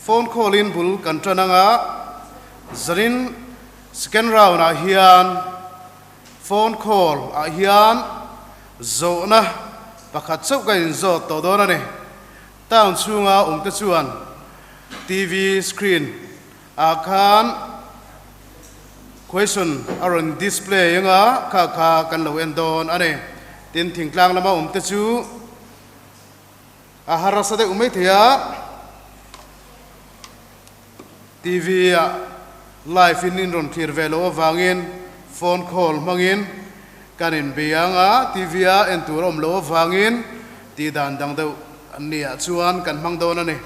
phone call in bul kan trananga zarin second round a hian phone call a hian zo na pakhat chau ka in zo to don ani town chunga te chuan TV screen a khan question aron display yanga kha kan lo endon ani tin thingtlang lama te chu a harasa de umei thia TV live in ron thir velo wangin phone call mangin kanin bianga TV enturom lo wangin ti dan dang deuh ania chuan kan mang don ani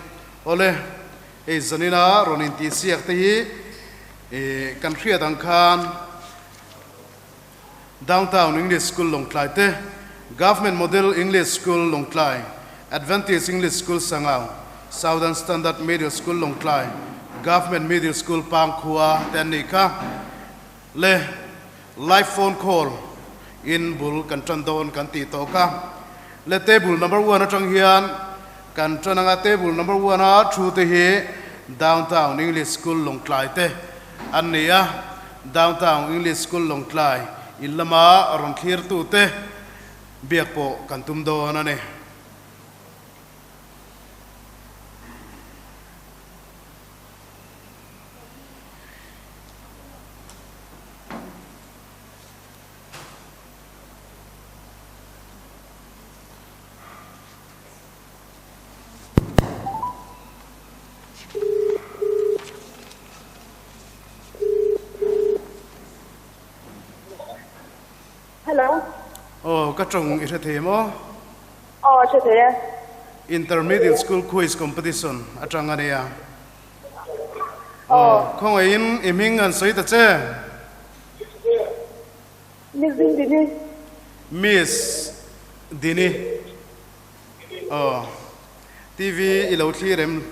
ole e zanina ronin ti siak te hi e kan khriat ang khan downtown English school Longklai te government model English school Longklai Adventist English school Sangau Southern Standard Middle School Longklai government middle school Pangkhua Tenika le live phone call in bul kan trandon kan ti to ka le table number 1 atang hian kan trananga table number 1 a thu te hi downtown English school Longklai te ania downtown English school Longklai ilama aron thir tu te biakpo kan tum do na ne Hello. các trồng ít thế mà Thế thế. intermediate school quiz competition ở trong anh à không ai in mình ăn sấy thật chứ Miss Dini. Miss Dini TV ilo thi rem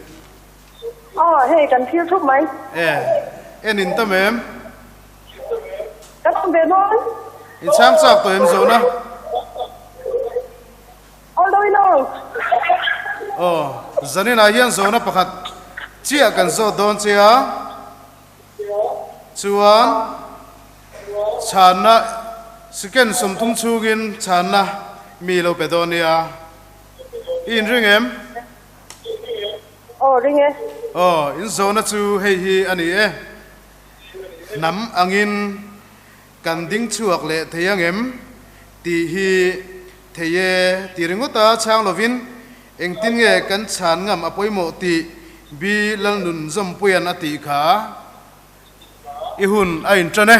Hey, cần phiêu thuốc mấy? em in tâm em Các con về thôi. in sáng sạc tụi em rồi na Đôi nào. zanin a hian zo na pakhat chia kan zo don chia chuan chana second som thung chugin chana mi lo pedonia in ring em Ring em. in zo na chu hei hi ani nam angin kan ding chuak le theyang em ti hi theye tiringota chang lovin engtin nge kan chan ngam apoimo ti bi lal nun zom puyan ati kha ihun a in trane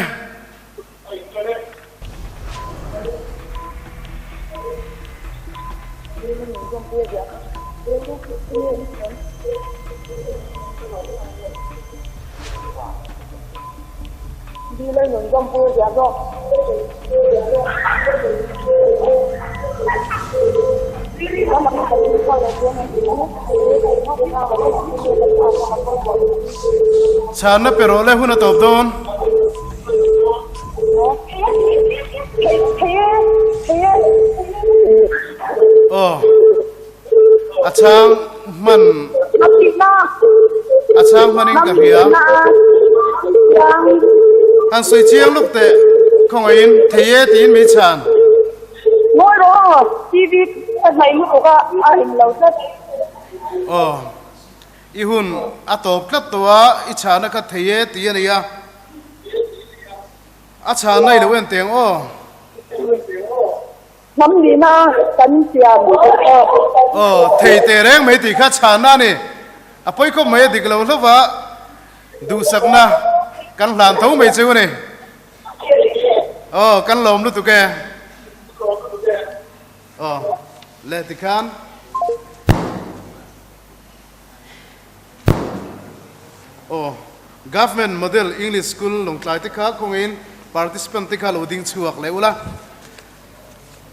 Đi lên những con vui đẹp rồi. chana pero le huna top don achang man achang maning ka hiya han soi chiang lúc te không ai in theye tin mi chan Ngồi đó, TV này lúc có ảnh lâu rất. ihun atop klap towa ichana ka theye ti ania acha nai lo en teng Nắm đi na, cánh tiền. thei te reng mai ti kha chana ni apoi ko mai dik lo lova du sakna kan hlan thau mai chu ni kan lom lu tu ke le ti khan government model English school Longklai te kha khongin participant te kha loading chuak leula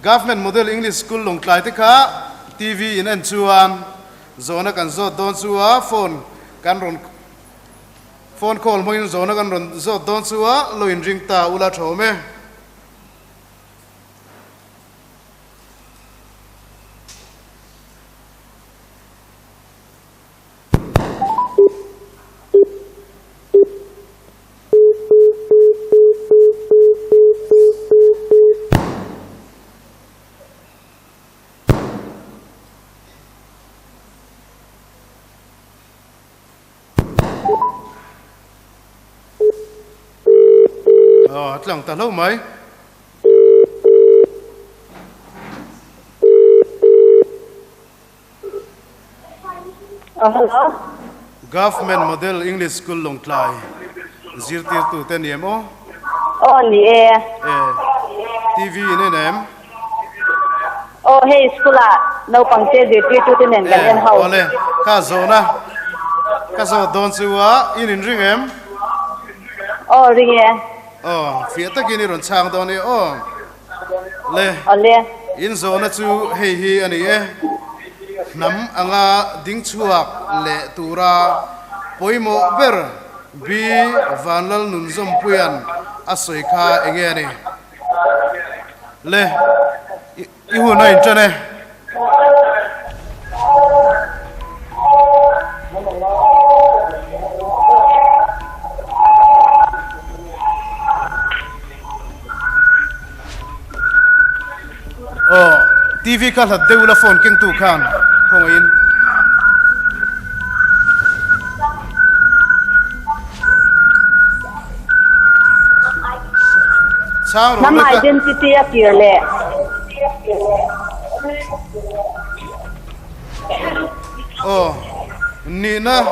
government model English school Longklai te kha TV in an chuan zona kan zo don chuwa phone kan ron phone call moin zona kan ron zo don chuwa loin ring ta ula thome tlang ta lâu mấy Hello. Government Model English School Long Klai zirtir tu ten yem o Ni e. TV ne nem Hey school no pangche de tu tu nen kan hau. ole ka zo don chuwa in ring em Ring e. phía ta kini ron chang don ni le Ole. in zo na chu hei hi ani nam anga ding chuak le tura poimo ber bi vanlal nun zom puyan asoi kha enge ni le i hu na intane TV ka hlat deula phone keng tu khan khong in sao rồi Nam identity a clear le. ni na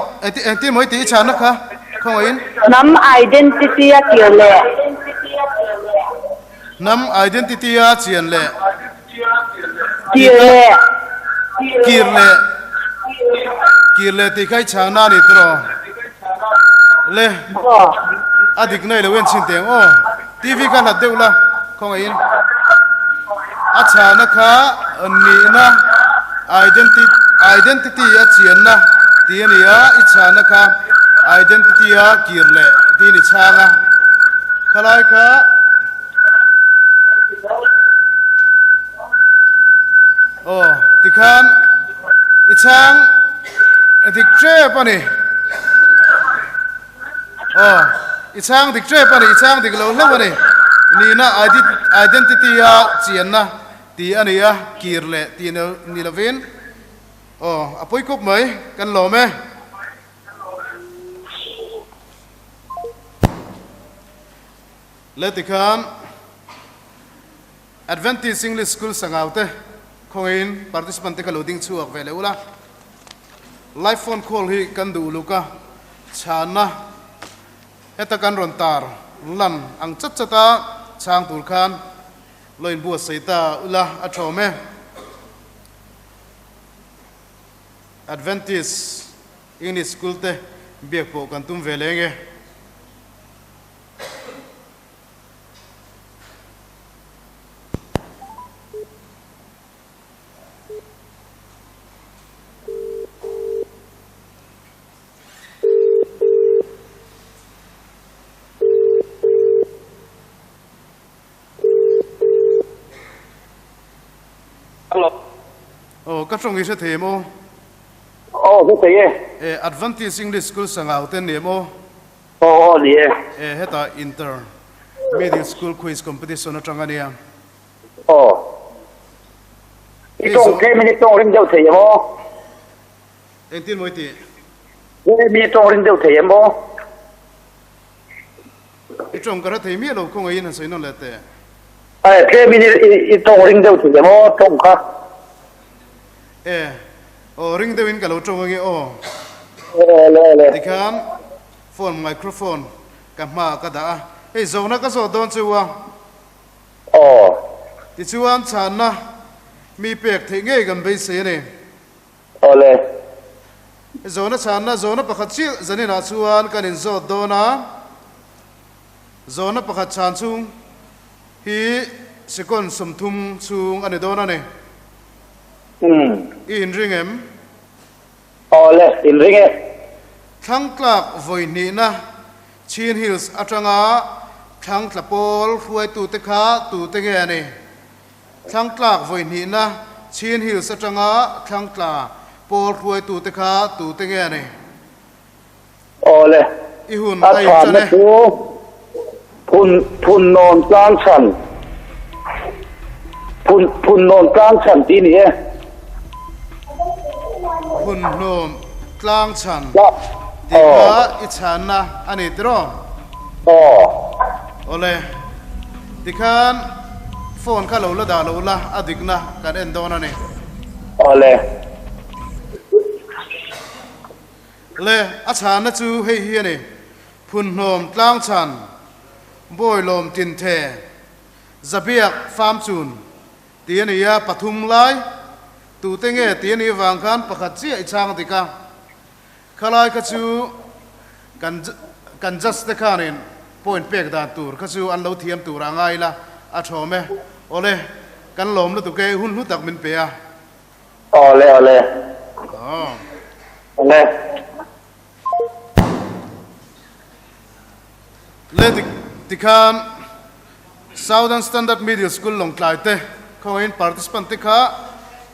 enti moi ti chana kha khong in Nam identity a clear le. nam identity a chian le Clear le. kirle ti khai chana ni tro le adik nei le wen chin teng TV ka hlat deula khong in acha na kha ni na identity a chian na ti ni a icha na kha identity a kirle ti ni changa khalai kha ti khan ichang dik tre pani ichang dik tre pani ichang dik lo lo pani ni na identity a chian na ti ania kirle ti ni lovin apoi kop mai kan lo me le ti khan Adventist English School sangaute khoin participant te ka loading chuak vele ula live phone call hi kan du luka chana heta kan ron tar lan ang chat chata chang tur khan loin bu seita ula athome Adventist English School te biak po kan tum velenge các trong sẽ thế mô cái gì Adventist English School sang out tên niệm mô gì hết ta Intermediate School Quiz Competition ở trong anh em cái trong cái mình trong rừng đâu thấy mô anh tin mỗi tỷ cái mình trong rừng đâu thấy mô cái trong cái đó thấy miết đâu không ai nên xây nó lệ tệ cái mình trong rừng đâu thấy mô trong khác ring the win kalau trong ngi thì kan phone microphone kamma kada zona ka so don chuwa ti chuan chana mi pek the nge gam be se ne le zona pakhat chi zanina chuan kanin zo dona zona pakhat chan chung hi sekon somthum chung ani dona ne in ring em le in ring em thang klak voi ni na Chin Hills atanga thang tlapol huai tu te kha tu te ge ani thang klak voi ni na Chin Hills atanga thang tla pol huai tu te kha tu te ge ani le i hun ai chane phun non tang chan phun non tang chan ti ni hun nom tlang chan tika ichana ani tro ole tikan phone kha lo la da lo la adikna kan endona ni ole le achana chu hei hi ani phun hnom tlang chan boy lom tin the zabiak farm chun tiania pathum lai tu tenge tiani wang khan pakhat chi ai chang tika khalai ka chu kan just the khanin point pek da tur ka chu an lo thiam tur angai la a thome ole kan lom lu tu ke hun lu tak min pe a ole ole le tikhan Southern Standard Middle School long tlai te khoin participant te kha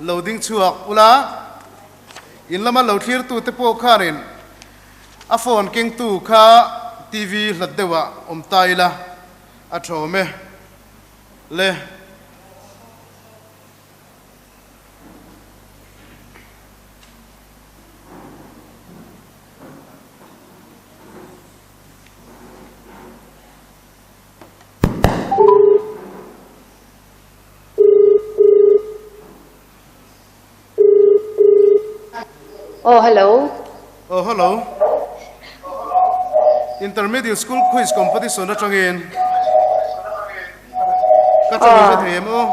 loading chuak ula in lama lo thlir tu te po kharin a phone king tu kha TV hladdewa taila a thome le Oh, hello. Oh, hello. Intermediate school quiz competition na changin. Kachang sa them oh.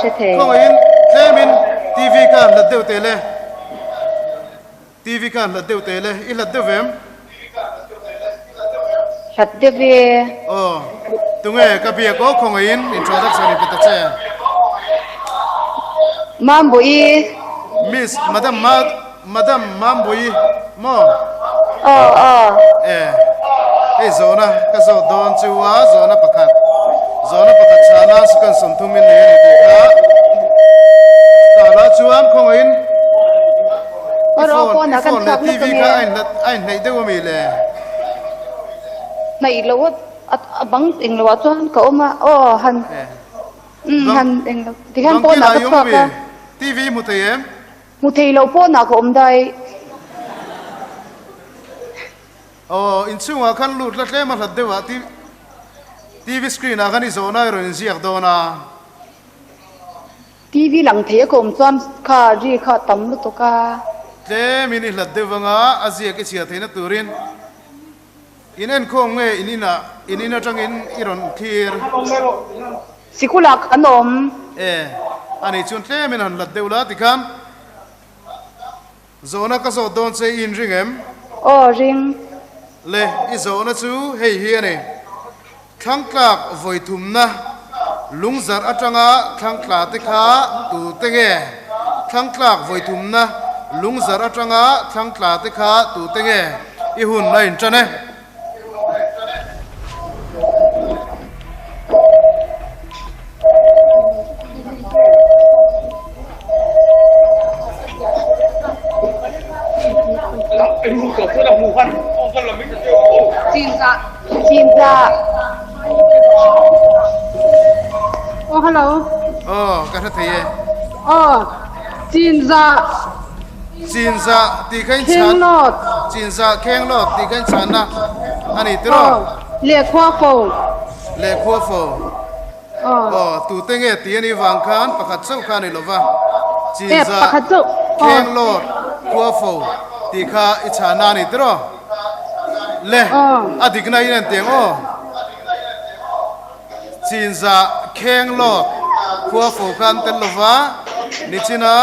Sa them. Khoin themin TV kan la deu tele. TV kan la deu tele, I la devem. Hadve. Oh. Tunge kapia ko khoin introduction ni pitache. Mambui. Miss Madam Mambui mo. Hey zona ka zo don chuwa zona pakhat chana sukan somthumin ne ni ka tala chuan khongin Ko na kan thap TV ka ai nei de mi le nei lo at abang ing lo chuan ka oma han han ing tikan po na ka TV mutayem muthei lo po na ko dai in chunga khan lut la tlema hladdewa TV screen a khani zona ro in ziak dona TV lang thei ko chuan kha ri kha tam lu to ka tle mini hladdewa azia ke chia theina turin inen khong nge inina tangin iron thir sikulak anom ani chun tle min han hladdeula tikam zona ka zo don che in ringem ring le I zona chu hei hi ani thangklak voithumna lungzar atanga thangkla te kha tu tenge thangklak voithumna lungzar atanga thangkla te kha tu tenge I hun na in chane Chin ra. Oh, hello. ka tha thei Chin ra ti kain kheng chan lot. chinza kheng lot ti kain chan na ani tiro Le khwa fo. le khua fo tu tenge ti ani wang khan pakhat chau khan ni lova chinza pakhat chau. kheng lot khua fo ti kha ichana ni tiro le adikna inen teng chinza kheng lot khua fo khan tel lova nichina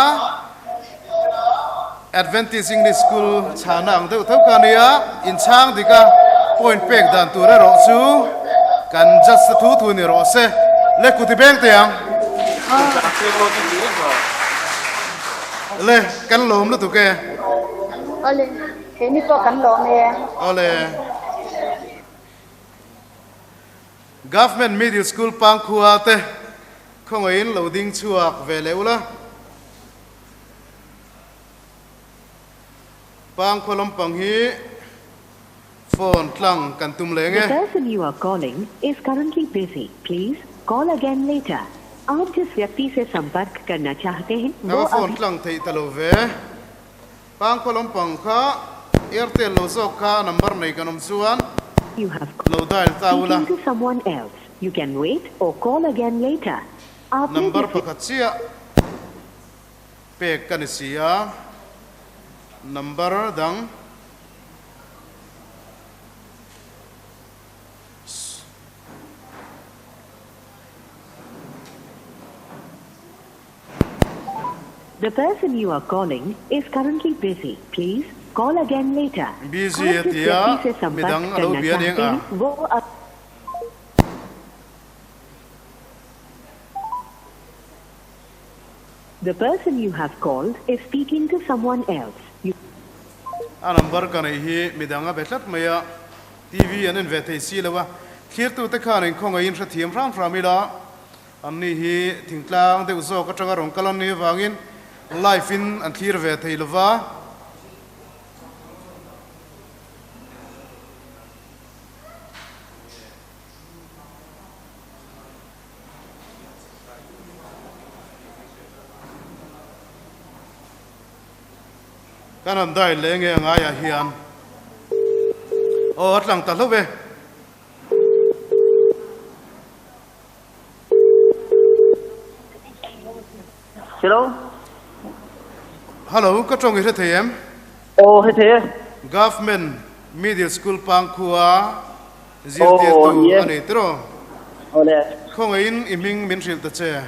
Adventist English School chana ang deu thau kania in chang dika point pek dan tura ro chu kan just thu ni ro se le kuti beng tiang le kan lom lu tu ke Ole. Ke ni to kan lo me. ole Government Middle School pang khua te khongoin loading chuak ve leula pang kholom pang hi phone tlang kan tum lenge The person you are calling is currently busy. Please call again later. आप जिस व्यक्ति से संपर्क करना चाहते हैं na phone tlang thei talo ve pang kolom pang kha Airtel lo so kha number nei kanom chuan You have lo dial taula speaking to someone else. You can wait or call again later. आपने number जिसे- pakhat chia pe kanisia number dang The person you are calling is currently busy. Please call again later. Busy आप जिस atia, व्यक्ति से संपर्क midang alo करना bian चाहते yang हैं, वो अब The person you have called is speaking to someone else. You a number kan hi midanga betlat maya TV an in vete si lawa khir tu te khan khong in thra thiam rang frami la anni hi thingtlang de uzo ka tanga rong kalon ni wangin life in an thir ve thei lawa kanam dai lenge nga ya hian o atlang ta lobe Hello. hello ka tong hi them Ồ thế. government middle school pang khua Oh, zirte tu yeah. ani tro Ồ nè. khong in iming min ril ta che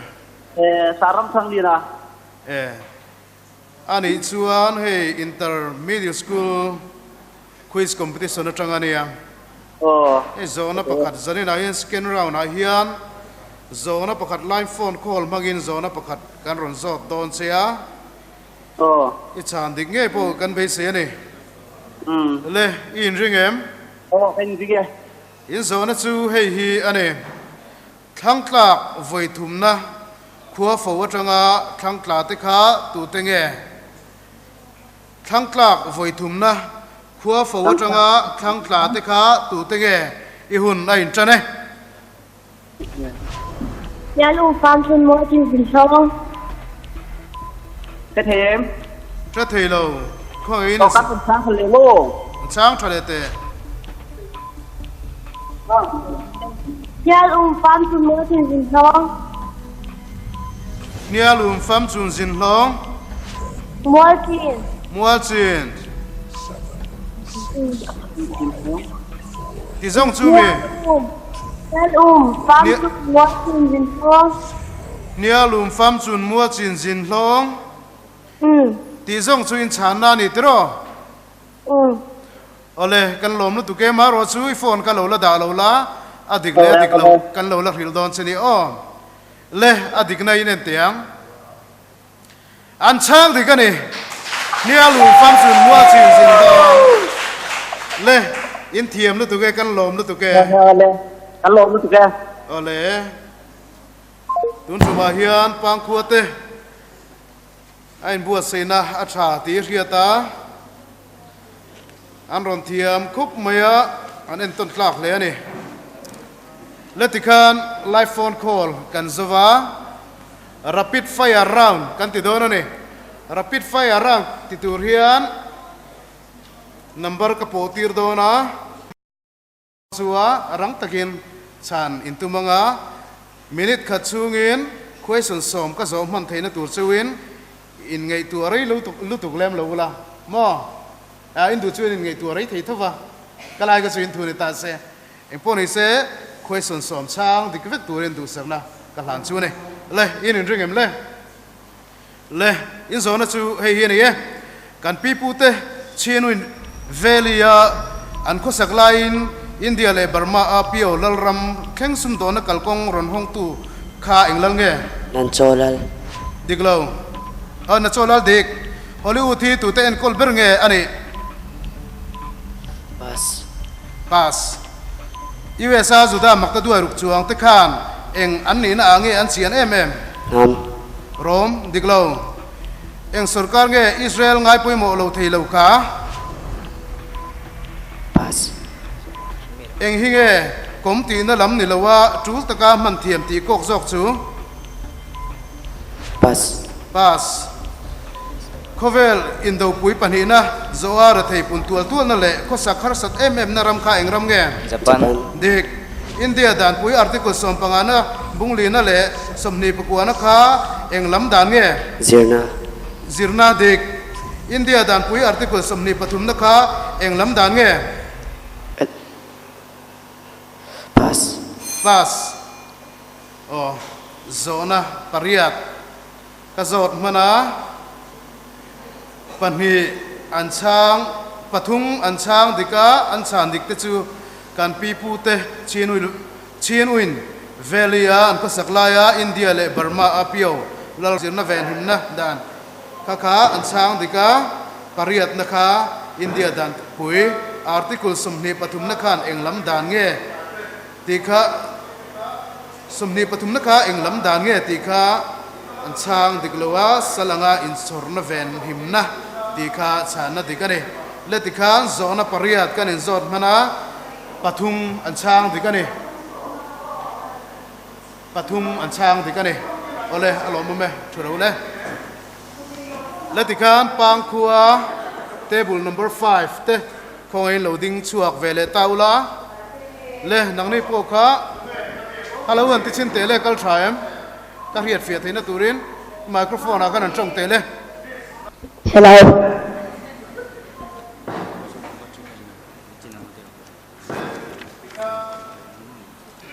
Saram sang đi na. ani chuan he intermediate school quiz competition atanga nia Ồ. e zona pakhat zani na hian scan round a hian zona pakhat line phone call magin zona pakhat kan ron zot don chea Ồ. i chan dik nge po kan be se ni Ừ. le in ring em Ồ anh gì kìa. in zona chu hei hi ani thlang tlak voi thumna khua fo atanga thlang tla te kha tu te nge thlang tlak voi thumna khua fo atanga thlang tla te kha tu te nge i hun a in chane Nhà lưu phạm trên mỗi chương trình sống Thế em. tra thei lo khoi in Có cắt một sáng phần liền luôn. chang thale te Nhà lưu phạm trên mỗi chương trình sống nia lum fam chun zin hlong Mỗi chương mual chin ti zong chu mi Nhà lưu phạm trên mỗi chương trình sống nia lum fam chun mua chin zin hlong ti zong chu in chan na ni tro ole kan lom lu tu ke ma ro chu i phone ka lo la da lo la adik le adik lo kan lo la ril don chini o le adik na in tiang an chang di ka ni nia lum fam chun mua chin zin hlong le in thiam lu tu ke kan lom lu tu ke Ăn lộn nữa tụi kìa. ole tun chu ma hian pang khu te ain bua seina a tha ti riata an ron thiam khup maya an en ton tlak le ani letikan live phone call kan zawa rapid fire round kan ti don ani rapid fire round ti tur hian number ka potir dona suwa rang takin chan intu manga minute khat chungin question som ka zo man theina tur chuin in ngei tu rei lu tuk lem lo la mo a in du chuin in ngei tu rei thei thova kalai ka chuin thu ni ta se en poni se question som chang dik vek turin du sarna ka hlan chu ne le in ring em le in zo na chu hei hi ni ye kan pi pu te chinuin velia an ko sak lain India le Burma a pio lalram kheng sum do na kalkong ron hong tu kha englal nge nan cholal diglo na cholal dik Hollywood thi tu te en kol ber nge ani pas USA juda makta du ruk chuang te khan eng an ni na ange an chian em nam rom diglo eng sarkar nge Israel ngai pui mo lo thei lo ka pas eng hinge kom ti na lam ni lawa chu taka man thiam ti kok jok chu pas pas khovel in do pui pani na zoa ra thei pun tual tual na le kho sakhar sat na ram kha engram nge Japan, dik India dan pui article som pangana bungli na le somni pakuana kha englam dan nge Zirna, zirna dik India dan pui article somni pathum na kha englam dan nge Pas, pas oh zona pariat ka zot mana pani anchang pathung anchang dika anchan dik te chu kan pi pu te chinuin velia an ko saklaya India le Burma apio lal sirna ven himna dan kha anchang dika pariat na kha India dan pui article somni pathum na khan englam dan nge tikha somni pathum na kha englam dan nge tikha anchang diklowa salanga in sorna ven himna tikha chana dikane le tikha zona pariat kan in zot mana pathum anchang dikane pathum anchang dikane ole alom me thuro le le tikhan pang khua table number 5 te khoi loading chuak vele taula le nangni po kha halo an ti chin te le kal thaim ka riat fiat theina turin microphone a kan an chong te le Hello.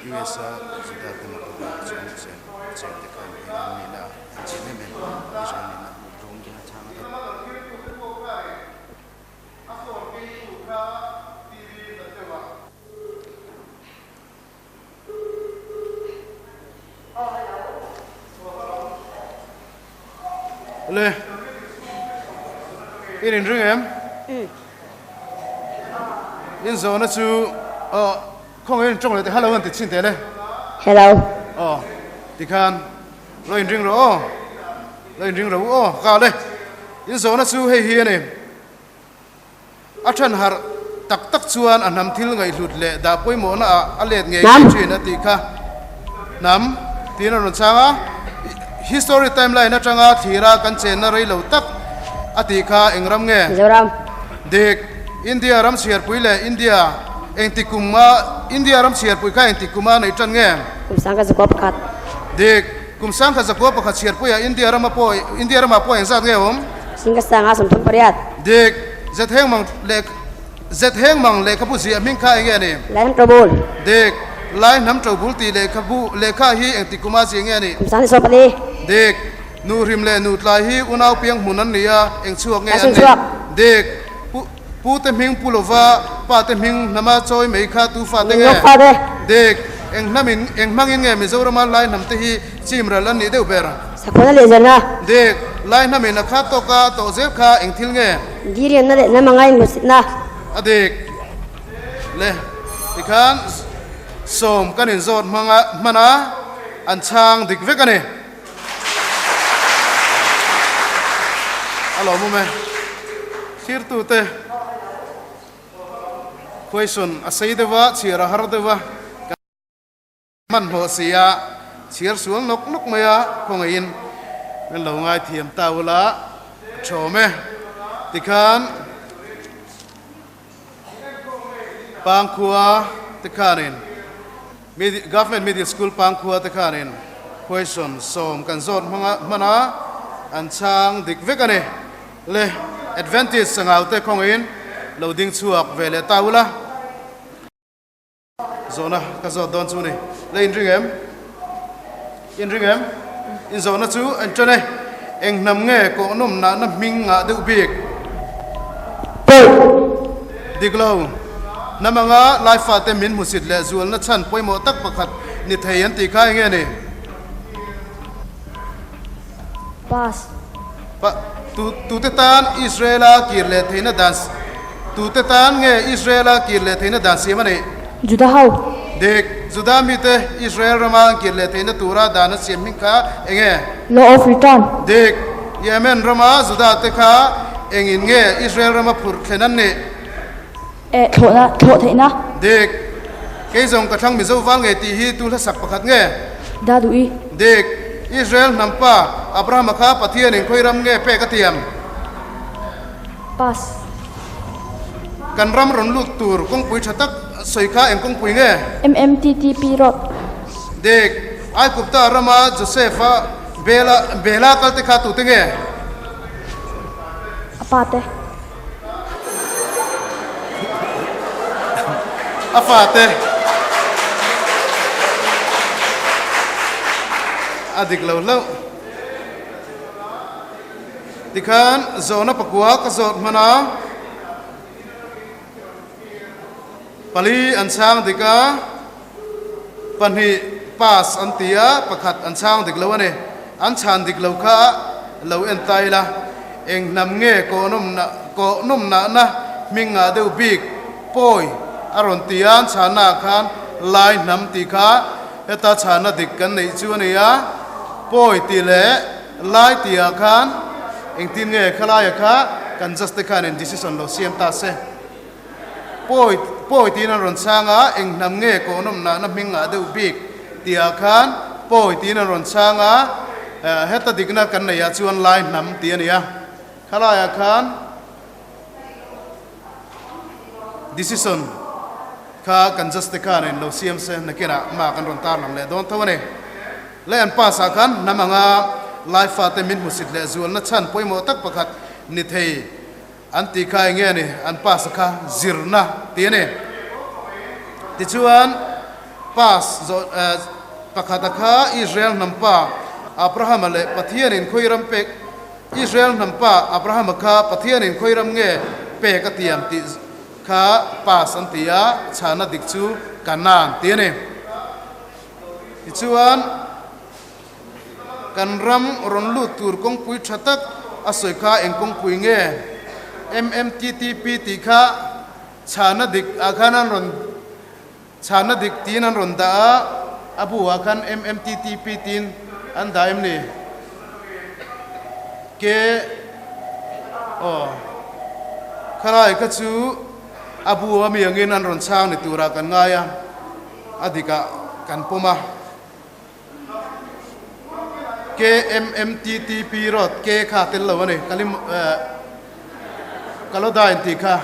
USA juda kana ko chung sen chen te kan ni na chin ne men Israel ni na rong gi chang ta le in ring em in zona chu không yên trong này thì hello anh tự xin thế này Hello. thì khan rồi in ring rồi cao đây in số nó su hay hiền này achan har tak tak chuan an nam thil ngai hlut le da poi mo na alet nge chuyện na ti kha nam tin ron changa history timeline na changa thira kan chen na rei lo tak ati kha engram nge Zoram. dek India ram siar pui le India engtikuma India ram siar pui kha engtikuma nei chan nge Kum sang ka zakop kat. dek kum sang kha zakwa pakha siar pui ya India ram apo engzat nge Sing ka sang asam thum pariat. dek zet heng mang le khapu si aming kha nge ni Lain trobul. dek lai nam trobul ti le kha hi engtikuma si nge ni Kum sang so pali. dek nu rim le nu tlai hi unau piang hunan nia eng chuak nge Asun an chuak. dek pu te ming pulova pa te ming nama choi mei kha tu fa te nge Ngok fa de. dek eng mangin nge mizoram lai nam te hi chimra lan ni deu ber Sakona le zana. dek lai nam in kha to ka to zep kha eng thil nge Girian na le na mangai musit na. adek le ikhan som kan in zot mana an chang dik vek ani alo mu me khir tu te question asai dewa chira har dewa man ho sia chir suang nok maya khongain men lo ngai thiam tawla chome tikhan pangkhua tikhanin government media school pangkhua tikhanin question som kan zot mana an chang dik vekane le advantage sangau te khongin loading chuak vele taula zona ka zot don chu ni le in ring em in zona chu an chone eng nam nge ko nom na na ming nga deu bik diglo namanga life te min musit le zual na chan poimo tak pakhat ni theian ti khai nge ni Pass. pa tu te tan Israela kirle theina dance tu te tan nge Israela kirle theina dance mani Juda hau. dek juda mi te Israel rama kirle theina tura dana siaming kha enge Law of return. dek Yemen rama juda te kha engin nge Israel rama phur khenan ne Tho thế na. dek ke jong ka thang mi zo wang nge ti hi tu la sak pakhat nge Da du i. dek Israel nampa Abraham kha pathian en khoiram nge pe ka tiam pass kan ram ron lut tur kong pui thatak soi kha eng kong pui nge MMTTP road dek ai kupta rama josepha bela kalte kha tu tenge apate afate adik lo lo tikhan zona pakua ka zot mana pali ansang dika panhi pas antia pakhat ansang dik lo ane an chan dik lo kha lo en tai la eng nam nge ko num na minga deu big poi aron tian chana khan lai nam ti kha eta chana dik kan nei chu ania poi ti le lai tia khan eng tin nge khala ya kha kan just khan en decision lo siam ta se poi tin ron changa eng nam nge ko num na minga deu big tia khan poi tin ron changa heta dikna kan nei ya chuan lai nam ti ania khala ya khan decision kha kan just khan en lo siam se nakira ma kan ron tar lang le don thawane le an pa sa khan namanga life ate min musit le zual na chan poimo tak pakhat ni thei anti khai nge ni an pa sa kha zirna ti ne ti chuan pas zo pakhata kha Israel nampa Abraham le pathian in khoiram pek Israel nampa Abraham kha pathian in khoiram nge pe ka tiam ti kha pas antia chana dikchu kanan ti ne ti chuan kan ram ron lut tur kong pui thatak asoi kha eng kong pui nge MMTTP ti kha chana dik akhanan ron chana dik tinan ron da abu akhan MMTTP tin an daim ni ke kharai ka chu abu ami angin an ron chang ni tura kan ngaya adika kan poma ke MMTTP road ke kha tel lo ne kalim kaloda inti kha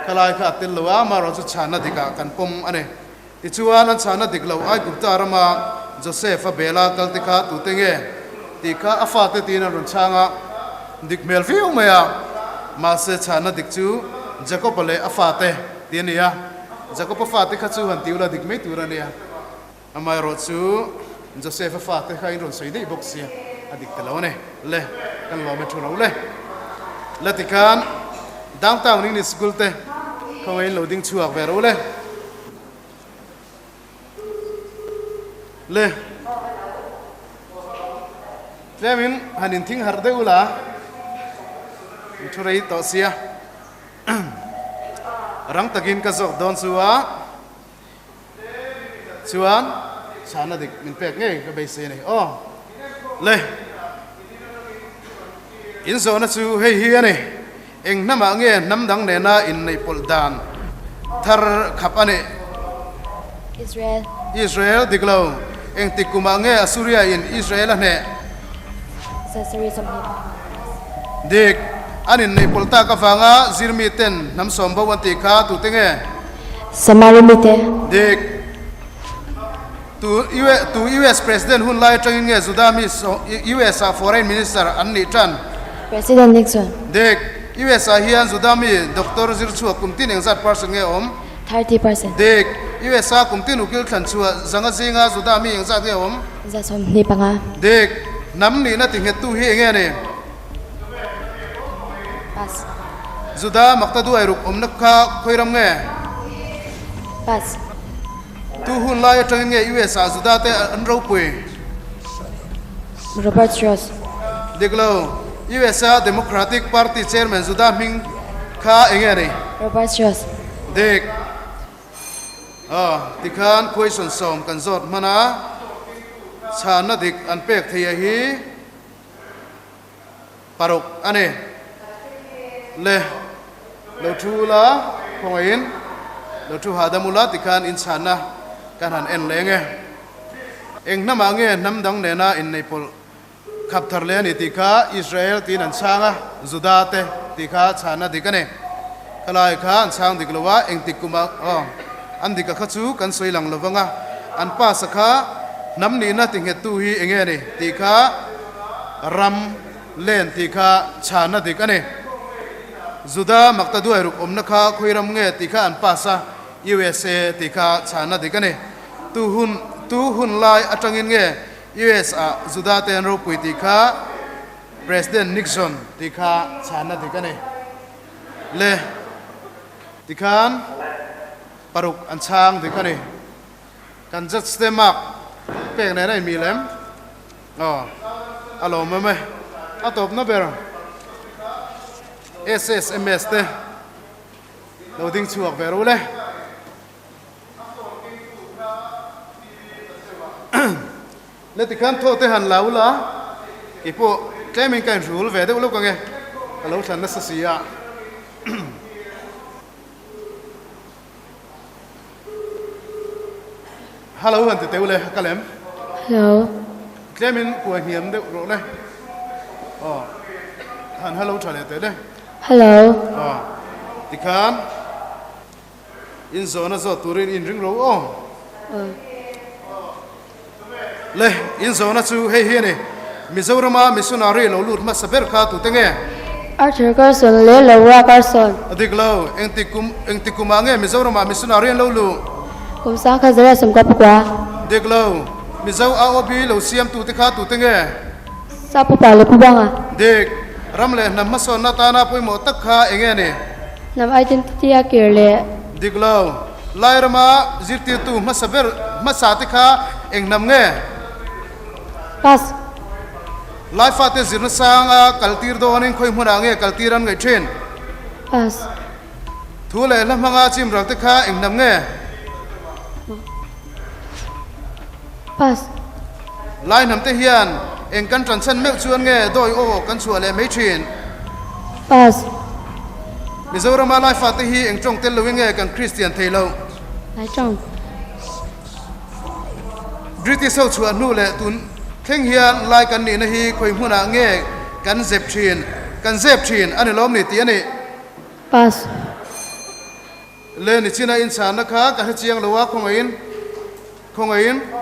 kalai kha tel lo ma ro chu chana dika kan pom ane ti chuan an chana dik lo ai gupta rama Joseph bela kalti kha tu tenge ti kha afa te tin ron changa dik mel fiu maya ma se chana dik chu Jacob le afa te tinia Jacob afa te kha chu han tiula dik me turania amai ro chu Joseph afa te kha in ron sei dei boxia adik te lo ne le kan lo me thu lo le latikan downtown in school te khong in loading chuak ve ro le Lemin hanin thing har de ula thurei to sia rang takin ka zok don chuan sana dik min pek nge ka be se nei le in zona chu hei hi ani eng nama nge nam dang ne na in nei pol dan thar khap ani Israel diklo eng tikuma nge Asuria in Israel ane dik anin nei polta ka fanga zirmi ten nam sombo wanti kha tu tenge Samarimite dik tu US president hun lai tangin nge Zudami US foreign minister anni tan President Nixon dik US hian Zudami Dr. Zirchu kumtin engzat person nge 30% dik US kumtin ukil than chua zanga zinga Zudami engzat nge Zasom ni panga dik nam ni na ting tu hi nge ne pass Zuda maktadu ai ruk omnak kha khoiram nge pass tu hun lai tangin nge US Zuda te anro pui Robert Ross diklo US Democratic Party chairman Zuda Ming kha enge ne Robert Ross dik tikhan question som kan zot mana chana dik an pek thei hi parok ane le lo thu la khongain lo thu hadamula tikhan in chana kan han en lenge eng nama nge nam dang ne na in nei pol khắp thar le ni ti kha Israel tin an changa Juda te ti kha chana dikane kalai kha an chang diklowa engtikuma an dikha khachu kan soilang lowanga an pa sakha namni na tinge tu hi enge ni ti kha ram len ti kha chana dikane Juda maktadu ai ruk omna kha khoiram nge ti kha an pa sa USA ti kha chana dikane tu hun lai atangin nge US a Juda ten ro pui ti kha President Nixon ti kha chana dikane le ti khan paruk an chang dikane kan jat stemak pek này này mì lem alo mày atop na ber SSMS te loading chuak veru le le ti kan tho te han lau la ki po claiming kan rule ve de lo ka nge alo than na sa sia hello han te te le kalem Hello. claiming của hiểm de ro le han hello chale te le Hello. ti kan in zona zo turin in ring ro le in zona chu he he ne Mizorama missionary lo lut ma saber kha tu tenge Arthur Carson le Laura Carson. adiglo engtikum ange Mizorama missionary lo lu Kum sang kha zara sam ka pukwa. diglo Mizau aobi lo siam tu te kha tu tenge Sa pupa le kubanga. dik ramle nam maso na ta na poi mo tak kha enge ne Nam identity a kirle. diglo lairama zirti tu ma saber ma sa te kha eng nam nge Pass. lai fa te zirna sanga kaltir do anin khoi hmuna nge kaltiran ngai thren Pass. thule la manga chim ral te kha eng nam nge Pass. lai nam te hian eng kan transan mek chuan nge doi o kan chua le mai thin Pass. Mizoram lai fa te hi eng chong tel lo nge kan Christian thailo Lai trong. British ho chua nu le tun theng hian lai kan ni na hi khoi hmuna nge kan zep thin ani lom ni ti ani Pass. le ni china in chan na kha ka chiang lo wa khongain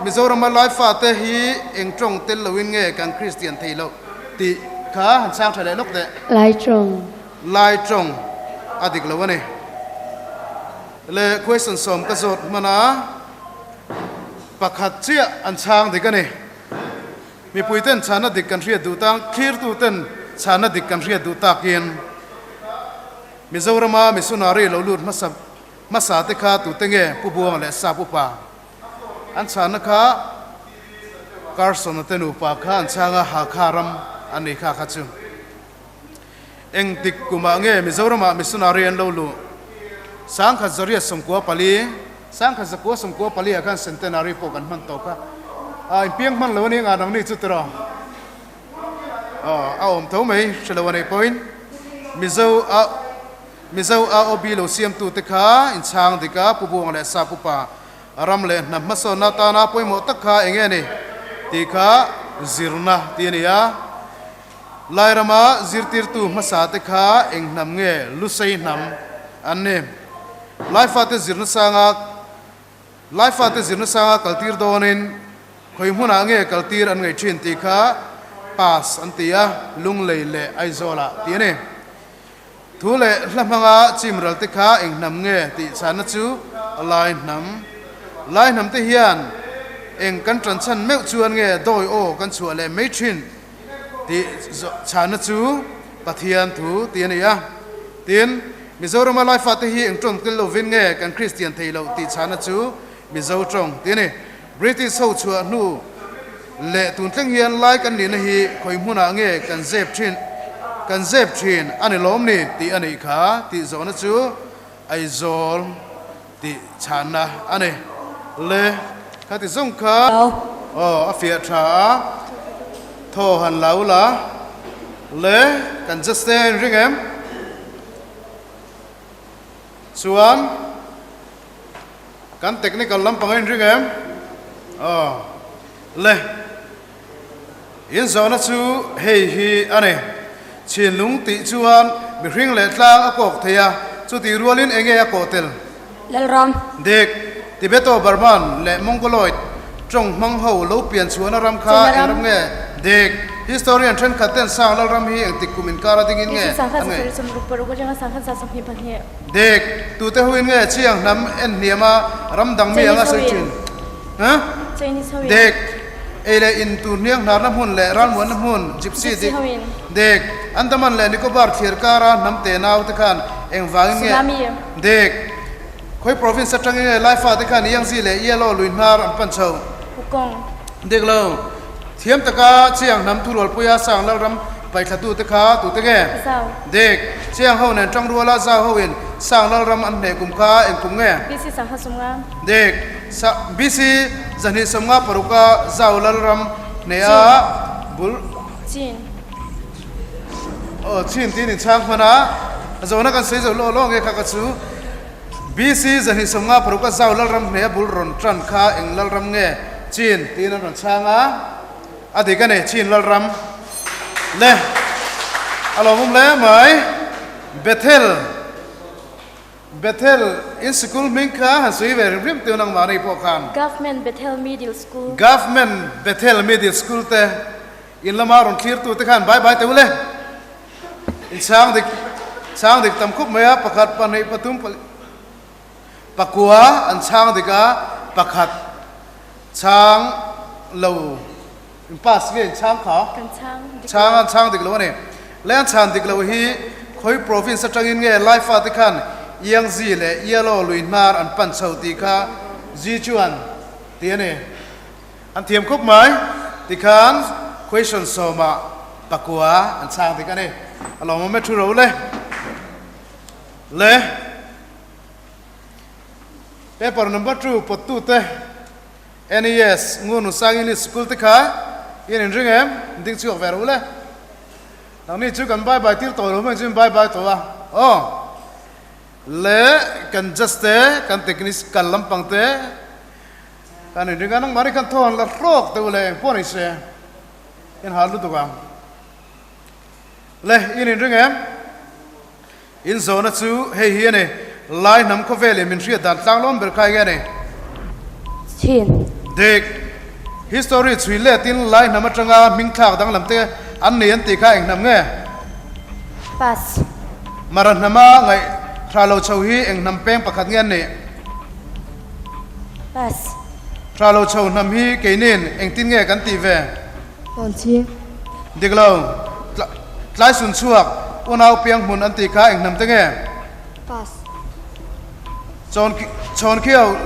Mizoram lai fa te hi eng chong tel lo nge kan Christian thailo ti kha han sang thale lok de Lai trong. lai trong adik lo ne le question som ka zot mana pakhat chia an chang de ka ne mi puiten chana dik kan ria du tang khir tu ten chana dik kan ria du ta kin Mizorama missionary lo lut masa te kha tu tenge pu buang le sa pu pa an chana kha Carson te nu pa kha an changa ha kharam ani kha kha chu eng tik kuma nge Mizorama missionary an lo lu sang kha zaria somkwa pali sang kha zakwa somkwa pali akan centenary po kan man to ka in piang man lo ni nga nang ni chu tro om tho mai chelawani point Mizau a obi lo siam tu te kha in chang dika pu buang le sa pu pa ram le na maso na ta na poi mo tak kha enge ni ti kha zirna ti ni ya lairama zirtir tu masa te kha eng nam nge lu sei nam anne life at zirna sanga kaltir donin khoi hmuna nge kaltir an ngai thin ti kha pass antia lung leile aizola ti ne thule hlamanga chimral te kha eng nam nge ti chana chu lai nam te hian eng kan transan meu chuan nge doi o kan chu le mai thin ti chana chu pathian thu ti ne ya tin Mizoram lai fa te hi eng tong tel lo vin nge kan Christian thailo ti chana chu Mizo trong ti ne British ho chua nu le tun thleng hian lai kan ni na hi khoi hmuna nge kan zep thin ani lom ni ti ani kha ti zona chu aizol ti chana ani le kha ti zong kha afia tha tho han laula le kan just ring em chuan kan technical lam pangai ring em le in zona chu hei hi ane chin lung ti chuan mi hring le tlang a kok theya chu ti rualin enge a kotel Lalram. dek tibeto barman le mongoloid trong mang ho lo pian chuan a ram kha Chinaram. ram nge dek historian tren khaten sang lal ram hi eng tikumin kara dingin nge Isi sangka ange sasari sumruk paruko jangan sangka sasam hipan he. dek tu te huin nge chiang nam en niama ram dang mi anga Chinese sechin ha Chinese hawin. dek ele in tu niang nar nam hun le ran mon nam hun gypsy Gypsy dik hawin. dek andaman le nikobar thir kara nam te naw te khan eng wangin nge Tsunami. dek khoi province atang nge life te khan yang zi le yellow luin nar an pan chau Hukong. dek lo thiam taka chiang nam tu rol puya sang lal ram pai thatu te kha tu te nge Sao. dek chiang ho nen tang ruala za ho in sang lal ram an ne kum kha eng kum nge Isi sangka sumga. dek sa bisi zani samga paruka zaulal ram ne a bul Chin. chin tin in chang mana zona kan sei zo lo lo nge kha ka chu bisi zani samga paruka zaulal ram ne bul ron tran kha eng lal ram nge chin tin ron changa adi ka ne chin lal ram le alomum le mai Bethel in school minka han sui ver rim tu nang mari po khan Government Bethel Middle School. government Bethel Middle School te in lamaron clear tu te khan bye bye te ule in sang dik tam khup maya pakhat panei patum pakua an sang dika pakhat chang lo in pas ge chang kha Kanchang. chang dik lo ne len chan dik lo hi khoi province atangin nge life te khan yang zi le yellow luin nar an pan chau ti kha ji chuan ti ne an thiam khup mai ti khan question soma pakua an chang ti ka ne alom me thu ro le paper number 2 pot tu te NES ngunu sang in school te kha in ring em ding chu ver le nang ni chu kan bye bye til to ro ma jin bye bye to wa oh le kan juste kan technique kan lampang te kan ring anang mari kan thon la rok te le pon ise in halu to bang le in ring em in zona chu hei hi ne lai nam ko vele min ria dan tlang lom ber khai ge ne Chin. dek history chui le tin lai nam atanga ming thak dang lam te an ne an ti kha eng nam nge Pas. maran nama ngai thalo chau hi eng nam peng pakhat ngen ne Pas. thalo chau nam hi keinin eng tin nge kan ti ve Bonchi. diklo tlai sun chuak unau piang mun an ti kha eng nam te nge Pas. chon khiao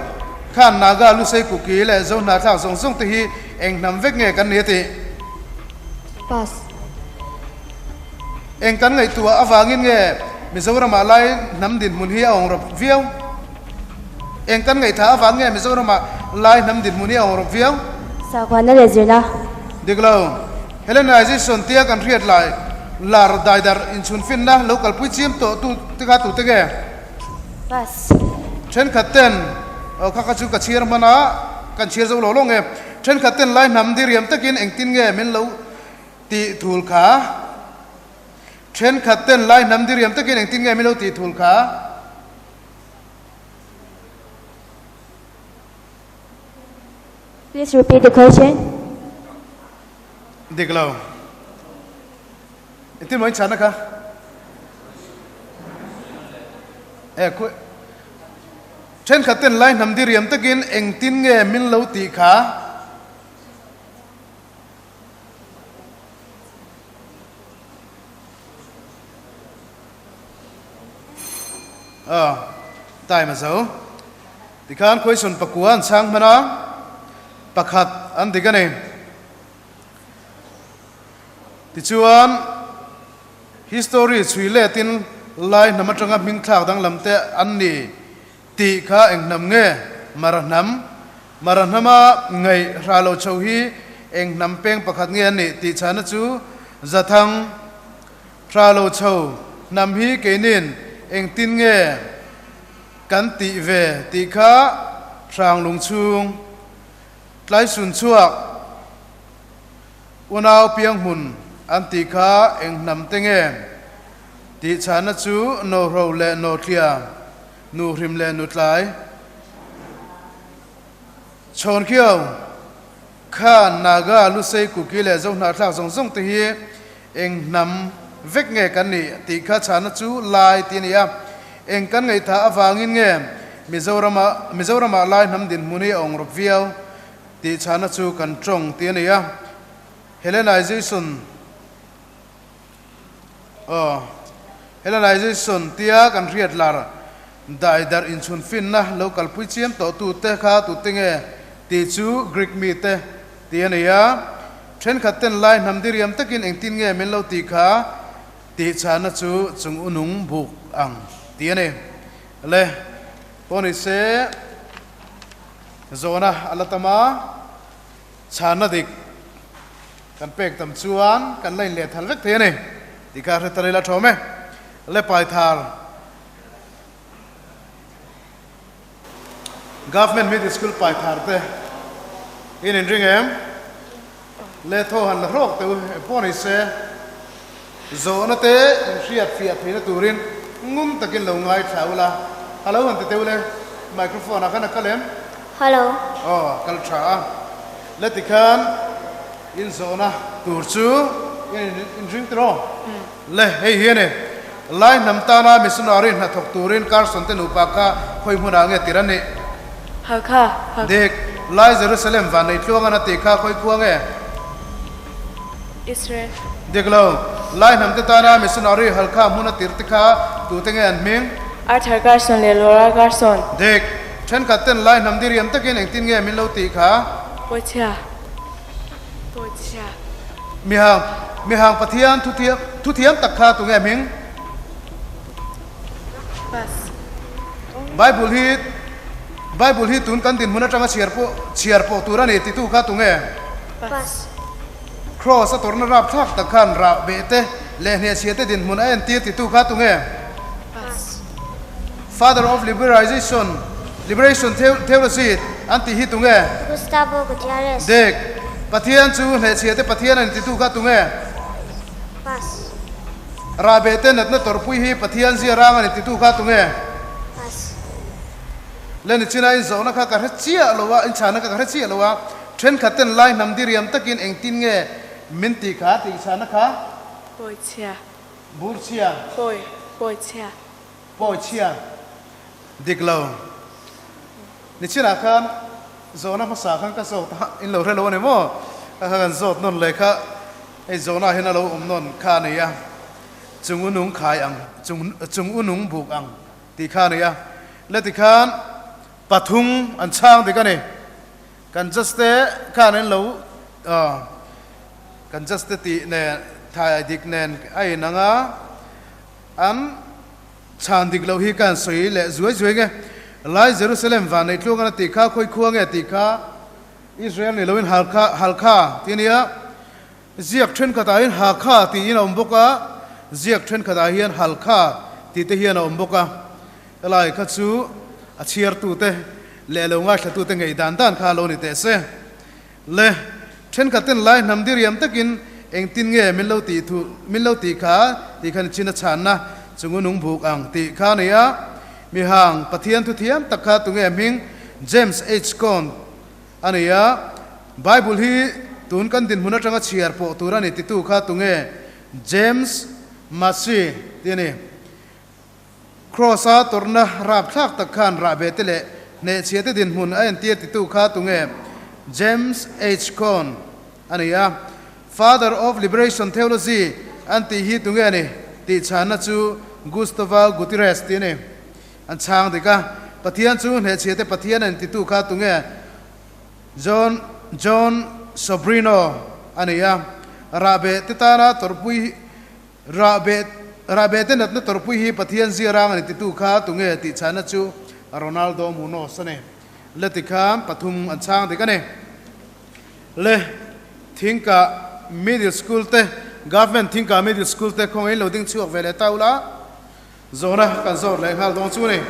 khan naga lu sei ku ki le zo na thak zong zong te hi eng nam vek nge kan ne ti Pas. eng kan ngai tua awangin nge mizoram alai nam din mun hi ong rop viau eng kan ngai tha awang nge mizoram lai nam din mun hi ong rop viau Sakwana Rezina. diklo Hellenization tia kan riat lai lar dai dar in chun fin na local pui chim to tu tika tu te ge Pas. chen khaten kha kha chu ka chir mana kan chir zo lo lo nge chen khaten lai nam dir yam takin eng tin nge min lo ti thul kha chen khaten lai nam dir yam takin eng tin nge min lo ti thul kha Please repeat the question. diklo itin moi chana kha ku chen khaten lai nam dir yam takin eng tin nge min lo ti kha tai ma zo tikhan question pakuan sang mana pakhat an digane tichuan history chui le tin lai namatanga ming thak dang lamte anni ti kha eng nam nge maranama ngai ralo chau hi eng nam peng pakhat nge ani ti chana chu zathang ralo chau nam hi kenin eng tin nge kan ti ve ti kha rang lung chung tlai sun chuak unau piang hun anti kha eng nam tenge ti chana chu no ro le no thlia nu hrim le nu tlai chon khiao kha naga lu sei ku ki le zo na thla zong zong te hi eng nam vek nge kan ni ti kha chana chu lai ti ni ya eng kan ngai tha awangin nge Mizorama lai nam din muni ong rop viau ti chana chu kan trong ti ni ya Hellenization tia kan riat lar dai dar in chun fin na local puichiam to tu te kha tu tinge ti chu Greek mi te ti ni ya then khaten lai nam diriam takin eng tin nge men lo ti kha ti chana chu chung unung buk ang ti ni le poni se zona alatama chana dik kan pek tam chuan kan lain le thal vek the ni ti ka thari la thome le pai thar government middle school pai thar te in ring em le tho han rok te poni se zona te riat fiat thina turin ngum takin lo ngai thaula hello han te le microphone akan kalem Hello. kal tha le tikhan in zona tur chu in ring tro le hey hiane lai nam ta na missionary na thok turin Carson te nu pa kha khoi huna nge tirani Hakha. dek lai Jerusalem van nei tluanga na te kha khoi khuange Israel. deklo lai nam te ta na missionary halkha huna tirti kha tu tenge an ming Arthur Carson le Laura Carson. dek then katen lai nam diriam takin eng tin nge min lo ti kha Pocha. mi hang pathian thu thiam tak kha tu nge ming Pass. Bible hi tun kan din huna tanga chiar po turani ti tu kha tu nge Pass. cross atorna rap thak tak khan ra bete le hne chiate din huna en ti tu kha tu nge Pass. father of liberation theology anti hi tu nge Gustavo Gutierrez. dek pathian chu hne chiate pathian an ti tu kha tu nge Pass. ra bete natna torpui hi pathian zia rang an ti tu kha tu nge Pass. len china in zona kha ka chia lowa in chana ka chia lowa tren khaten lai nam diriam takin eng tin nge min ti kha ti chana kha Pocha. bur chia Pocha. po chia diklo ni china khan zona ma sa khan ka so ta in lo re lo ne mo kan zot non le kha ei zona hena lo non kha ne ya chung unung khai ang chung unung buk ang ti kha ne ya le ti khan pathung an chang de ka ne kan juste khan en lo kan juste ti ne thai dik nen ai nanga an chan dik lo hi kan soi le zuai nge lai Jerusalem van nei tlung na ti kha khoi khuang nge ti kha Israel ni loin halkha tinia ziak then ka ta in hakha ti in omboka ziak then ka ta hian halkha ti te hian omboka lai kha chu a chiar tu te le lo nga thla tu te ngei dan kha lo ni te se le then ka ten lai nam diriam takin eng tin nge min lo ti kha ti khan china chan na chungunung buk ang ti kha ne ya mi hang pathian thu thiam takha tu nge ming James H Con ania Bible hi tun kan din huna tanga chiar po turani ti tu kha tu nge James Masi tiani crossa torna rap thak takhan ra betele ne chiate din hun an ti ti tu kha tu nge James H Con ania father of liberation theology anti hi tu nge ni ti chana chu Gustavo Gutierrez tiani an chang dika pathian chu ne chiate pathian an ti tu kha tu nge John Sobrino ania rabe titana torpui rabe tenat na torpui hi pathian zirang ani tu kha tu nge ti chana chu Ronaldo Munoz ne letika pathum an chang dika ne le thinka middle school te government thinka middle school te khong in loading chuak vele taula zona kan zor le hal dong chu ne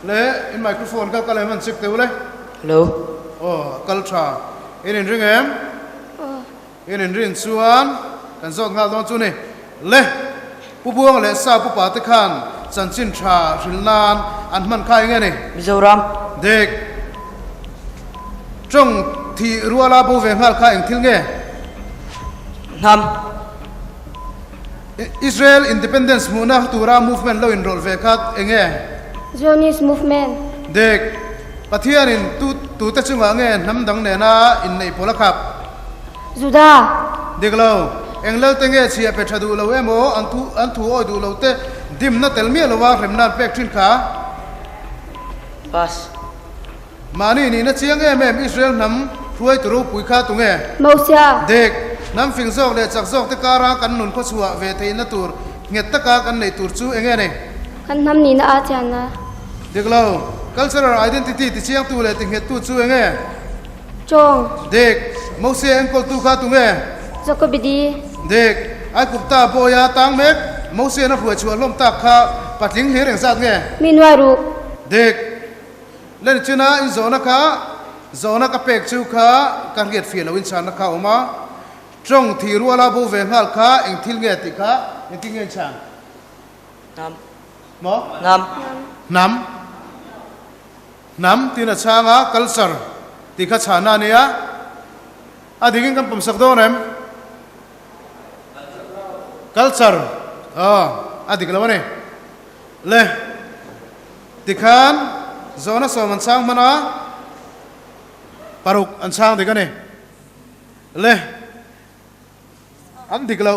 le in microphone ka kala man chik te ule Hello. culture in ring em in rin chuan kan zot ngal don chu ni le pu buang le sa pu pa te khan chan chin tha ril nan an man khai nge ni Mizoram. dek trong thi ruala bo ve ngal kha eng thil nge Nam. Israel Independence Movement tura movement lo enroll ve khat enge Zionist movement. dek pathian in tu ta chunga nge nam dang ne na in nei pola khap Judah. dek lo englo te nge chia pe thadu lo emo an thu oi du lo te dim na tel mi lo wa rem na pek thin kha Pass. mani ni na chiang em Israel nam ruai tu ru pui kha tu nge Mosia. dek nam phing zok le chak zok te kara kan nun ko chuwa ve thei na tur nget ta ka kan nei tur chu enge ne Kan nam ni na atian na. dek lo cultural identity ti chiang tu le ti nget tu chu enge Chong. dek mose engkol tu kha tu nge Jacobidi. dek ai kupta boya tang mek mose na ruai chu lom ta kha patling he reng zat nge Minwaru. dek len chuna in zona ka pek chu kha kan get fi lo in chan na kha oma trong thi ruala bo ve ngal kha eng thil nge ti kha eng ti nge chan Nam. mo Nam. nam tina changa culture ti kha chana ne ya adigin kan pum sak do nem culture adik lo ne le ti khan zona so man sang mana paruk an sang de ka ne le an dik lo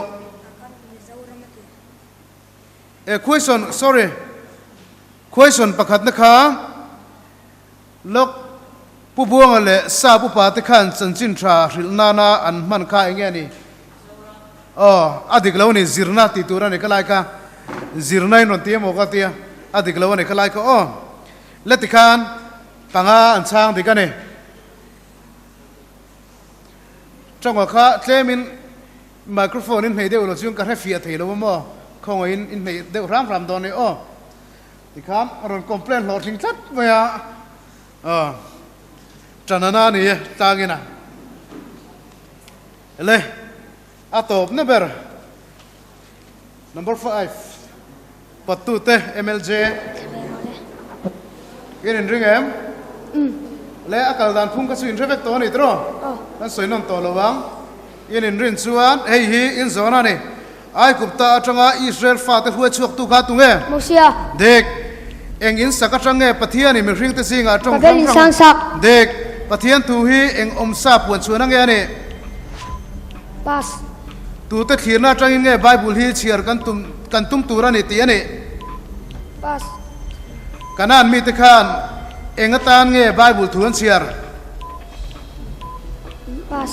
question pakhat na kha lok pu buang le sa pu pa te khan chan chin tha ril na na an man kha enge ni adik lo ni zirna ti tura ne kalai ka zirnai non ti mo ka ti adik lo ne kalai ka le ti khan panga an chang de ka ne trong kha tlemin microphone in nei de lo chung ka re fia thei lo mo khong in nei de ram don ne thì khám rồi complain lo thing chat vậy chanana ni ta nghe na le atop number 5 patute MLJ cái ring em le akal dan phung ka suin revek to ni tro nan soi non to lo wang in rin chuan hei hi in zona ni ai kupta atanga Israel fa te huwa chuak tu kha tu nge Mosia. dek eng in sakatang nge pathian ni mi ring te singa trong Pavel insang sak. dek pathian tu hi eng om sa puan chuan nge ani Pass. tu te thirna tang in nge bible hi chiar kan tum tura ni ti ani Pass. kanan mi te khan eng atan nge bible thuan chiar Pass.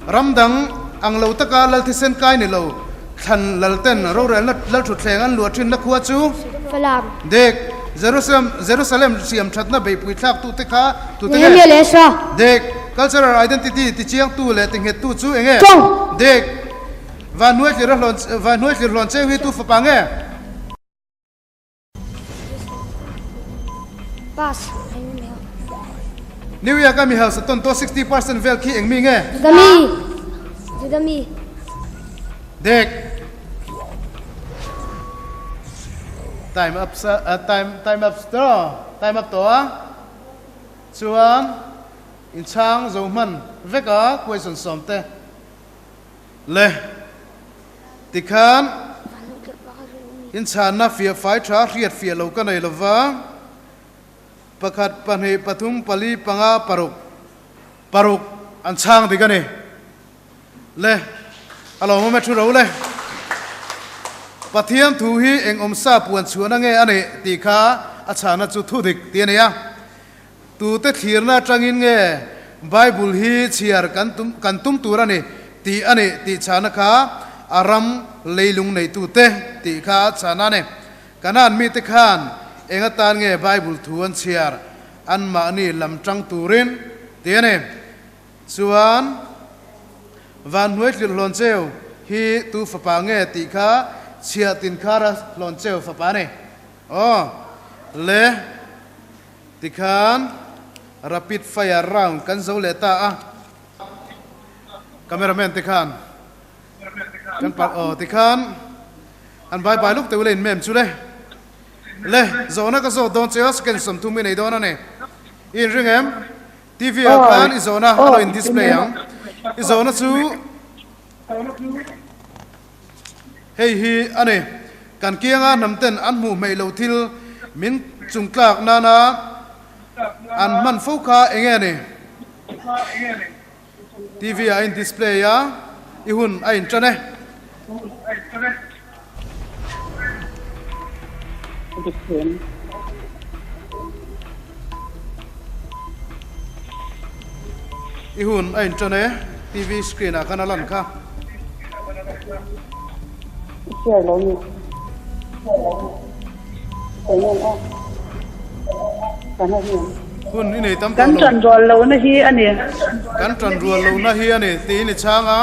ramdang ang lo taka lal thi sen kai ni lo than lal ten ro rel lal thu thleng an luat thin na khuwa chu Falam. dek Jerusalem siam thatna be pui thak tu te kha tu te Nehemia nge Lesra. dek cultural identity ti chiang tu le ting het tu chu enge Chong. dek van nuôi lir lon che wi tu fa pange Pass. new year ka mi house ton to 60% vel ki eng mi nge Judami. dek time up to chuan in chang zo man veka question somte le tikhan in chan na fia fai tha riat fia lo ka nei lova pakhat panhe pathum pali panga paruk an chang de ka ne le alo mo me thu ro le pathian thu hi eng om sa puan chuan nge ane ti kha achana chu thu dik ti ne ya tu te thirna tangin nge bible hi chiar kan tum turani ti ane ti chana kha aram leilung nei tu te ti kha chana ne kanan mi te khan enga tan nge bible thuan chiar an ma ni lam tang turin ti ne chuan van huet lon cheu hi tu fa pa nge ti kha chia tin khara lon cheu fa pa ne le tikhan rapid fire round kan zo le ta cameraman te khan kan par te khan an bai lúc te ulen mem chu le zona ka zo don cheos ken som tu mi nei don ane in ring em TV kan izona alo in display yang izona chu hey hi ane kan kianga namten an mu mei lo thil min chungklak nana an man foka enge ne TV in display ya ihun in chane ihun in chane TV screen a kana lan kha hun ini tam kan tran rol lo na hi ani kan tran rual lo na hi ani ti ni changa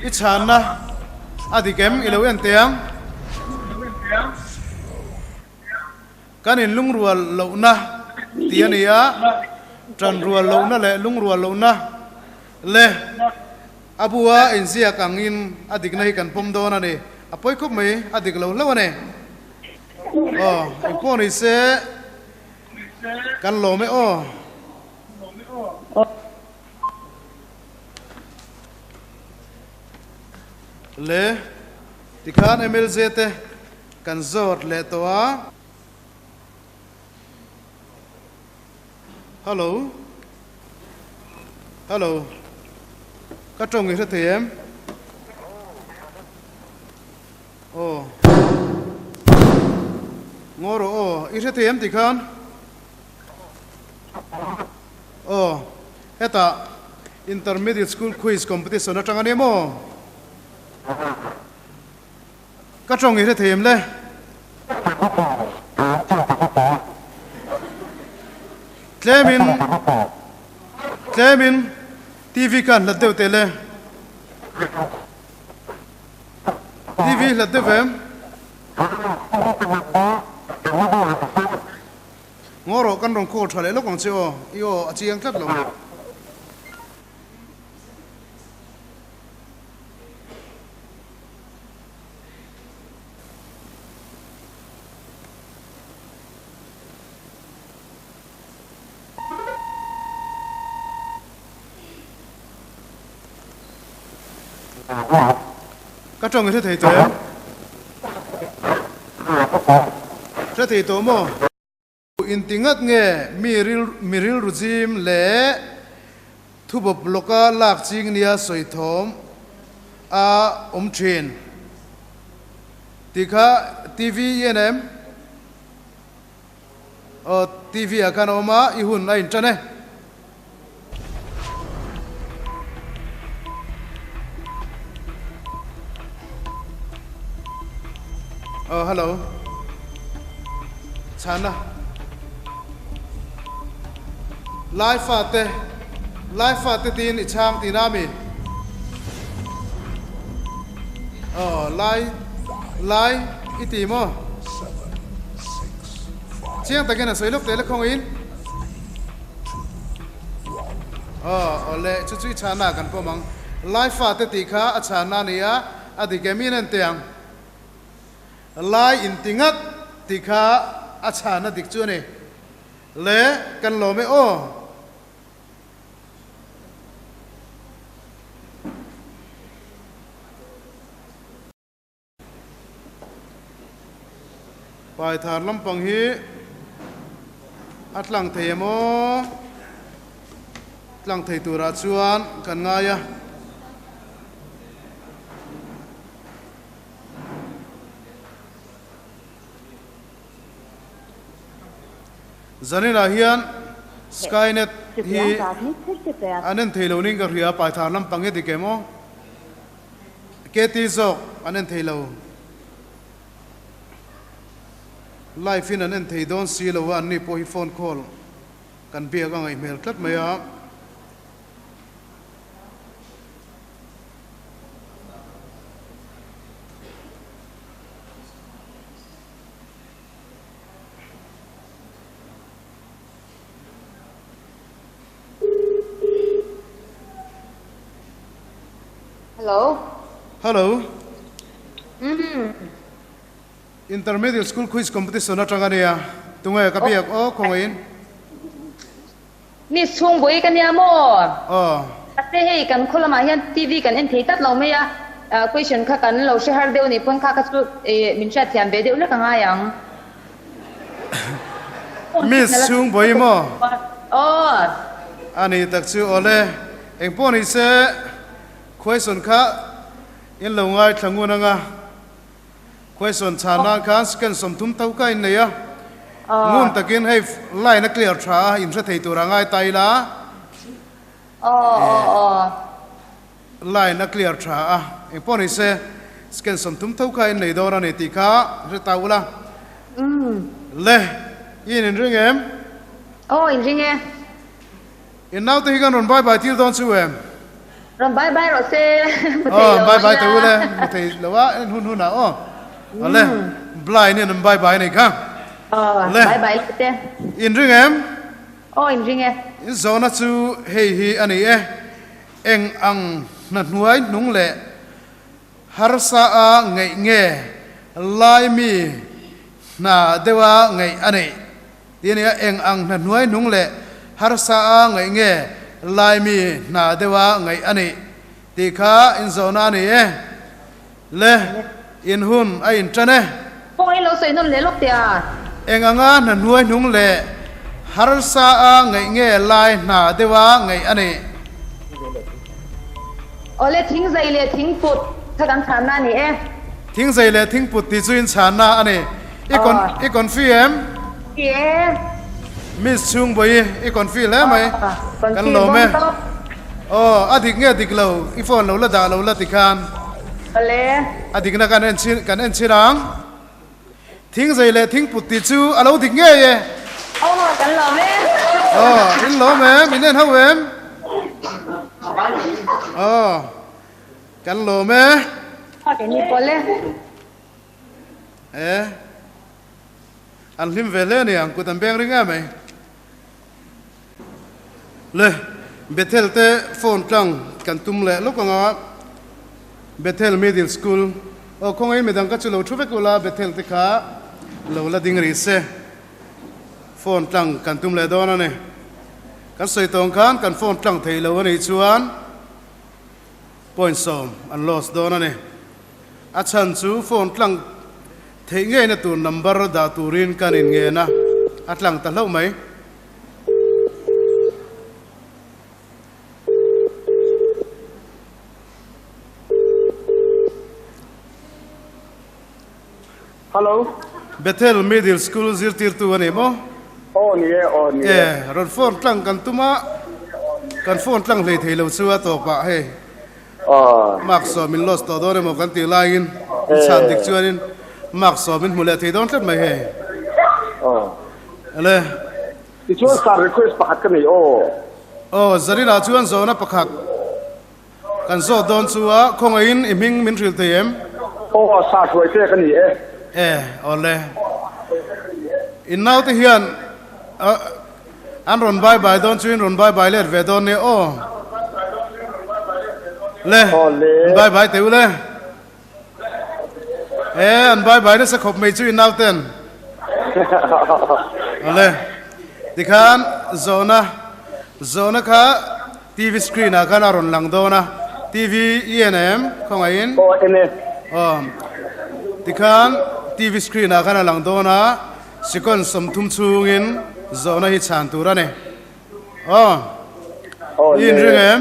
I chan na adi kem ilo en tiang kan in lung rual lo na ti ani ya tran rual lo na le lung rual lo na le abua in sia kangin adik na hi kan pom do na ni apoi kop mai adik lo lo ne ipo ni se kan lo me le tikhan MLZ te kan zot le toa hello ka tong ngi the em ngoro I the em tikhan heta intermediate school quiz competition atang ani mo ka tong ngi the em le Clemin TV kan la deu tele TV la deu em ngoro kan rong ko thale lo kong cheo io achiang tlat lo các trò người thầy tổ rất thầy tổ mò in tiếng ngắt nghe miril rujim lệ thu bộc loka lạc ching nia soi thom a train tikha TV em TV akan oma ihun lain chane hello chana live fate tin ichang tinami live itimo chiang takena soilok tele khong in ole chu chana kan pomang live fate tikha achana nia adikemin entiang lai in tingat tikha achana dikchune le kan lo me pai thar lampang hi atlang themo tlang thei tura chuan kan ngaya zanina hian Skynet hi anen theilo ning ka ria pai thar lampang hi dikemo keti zok anen theilo live in anen thei don si lo an ni po hi phone call kan bia ka ngai mail tlat maya Hello. Hello. Mm. Intermediate school quiz competition na changania. Tungai kapiak o kongain. Ni chung boi kan ya mo. Oh. Ate hei kan khula ma hian TV kan en theitat lo me ya. Question kha kan lo share deu ni pon kha ka chu min chat thiam be deu la ka nga yang. Miss chung boi mo. Oh. Ani tak chu ole. Eng pon ise question kha in lo ngai thangu na nga. Question chana khan scan som thum tau ka in ya. Ngun takin hei line na clear tha in sa thei tu rangai tai la. Line na clear tha a. Eng pon ise scan som thum tau ka in nei do ra ne ti kha re tau la. Le in ring em. Oh, in ring e. In now te higan ron bye bye til don chu em. Ron bye bye rồi xe. Bye bye tu le. Te lo wa en hun hun na o. Ale blind ni bye bye nei kha. Bye bye te. In ring em. Oh, in ring e. In zona chu hei hi ani e. Eng ang na nuai nung le. Har sa a ngai nge. Lai mi na dewa ngai ani. Tiani eng ang na nuai nung le. Har sa a ngai nge. Lai mi na dewa ngai ani. Ti kha in zona ni e. Le in hun a in chane. Phong ai lo soi non le lok tia. Eng anga na nuai nung le. Har sa a ngai nge lai na dewa ngai ani. Ole thing zai le thing put tha kan than na ni e. Thing zai le thing put ti chuin chan na ani. I kon fi em. Yeah. Miss chung boi I kon fi le mai. Kan lo me. Oh, adik nge dik lo. I phone lo la da lo la ti khan. Ole. Adik na kan en chirang. Thing zai le thing put ti chu alo dik nge ye. Oh, kan lo me. Oh, in lo me min en hau em. Oh. Kan lo me. Cái ni pole. An lim vele ni ang kutan beng ringa mai. Le Bethel te phone tlang kan tum le lo nga Bethel Middle School o khong ai medang ka chulo thuve kula Bethel te kha lo la ding ri se phone tlang kan tum le do na ne kan soi tong khan kan phone tlang thei lo ni chuan point som an loss do na ne a chan chu phone tlang thei nge na tu number da turin kan in nge na atlang ta lo mai. Hello. Bethel Middle School zirtir tu ani mo. Oh ni. Ron phone tlang kan tuma kan phone tlang le thei lo chu a to pa he. Mak so min loss to do ne mo kan ti lain chan dik chuanin mak so min mule thei don tlat mai he. Ale Ti chu sa request pakhat ka ni zarina chuan zona pakhat kan zo don chuwa khongain iming min ril te em. Sa thoi te ka ni Ole in now te hian an ron bye bye don chuin ron bye bye le ve don ne le bye bye te ule an bye bye ne sa khop mai chu in now ten ole dikhan zona kha TV screen a kan aron lang do na TV ENM khongain dikhan TV screen a kan lang do na sikon som thum chungin zona hi chan tu ra ne in ring em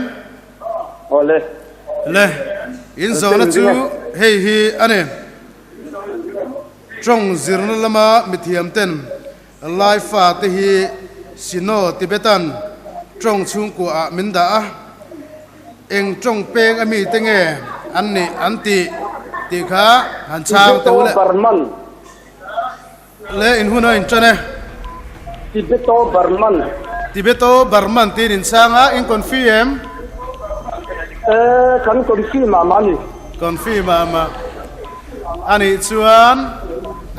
le in zona chu hei hi ane trong zirna lama mithiam ten life fa te hi sino tibetan trong chung ko a minda a eng trong peng ami te nge anni anti ti kha han chang te ule le in huna in chane Tibeto Barman tin in sanga in confirm kan confirm ma ni confirm ma ani chuan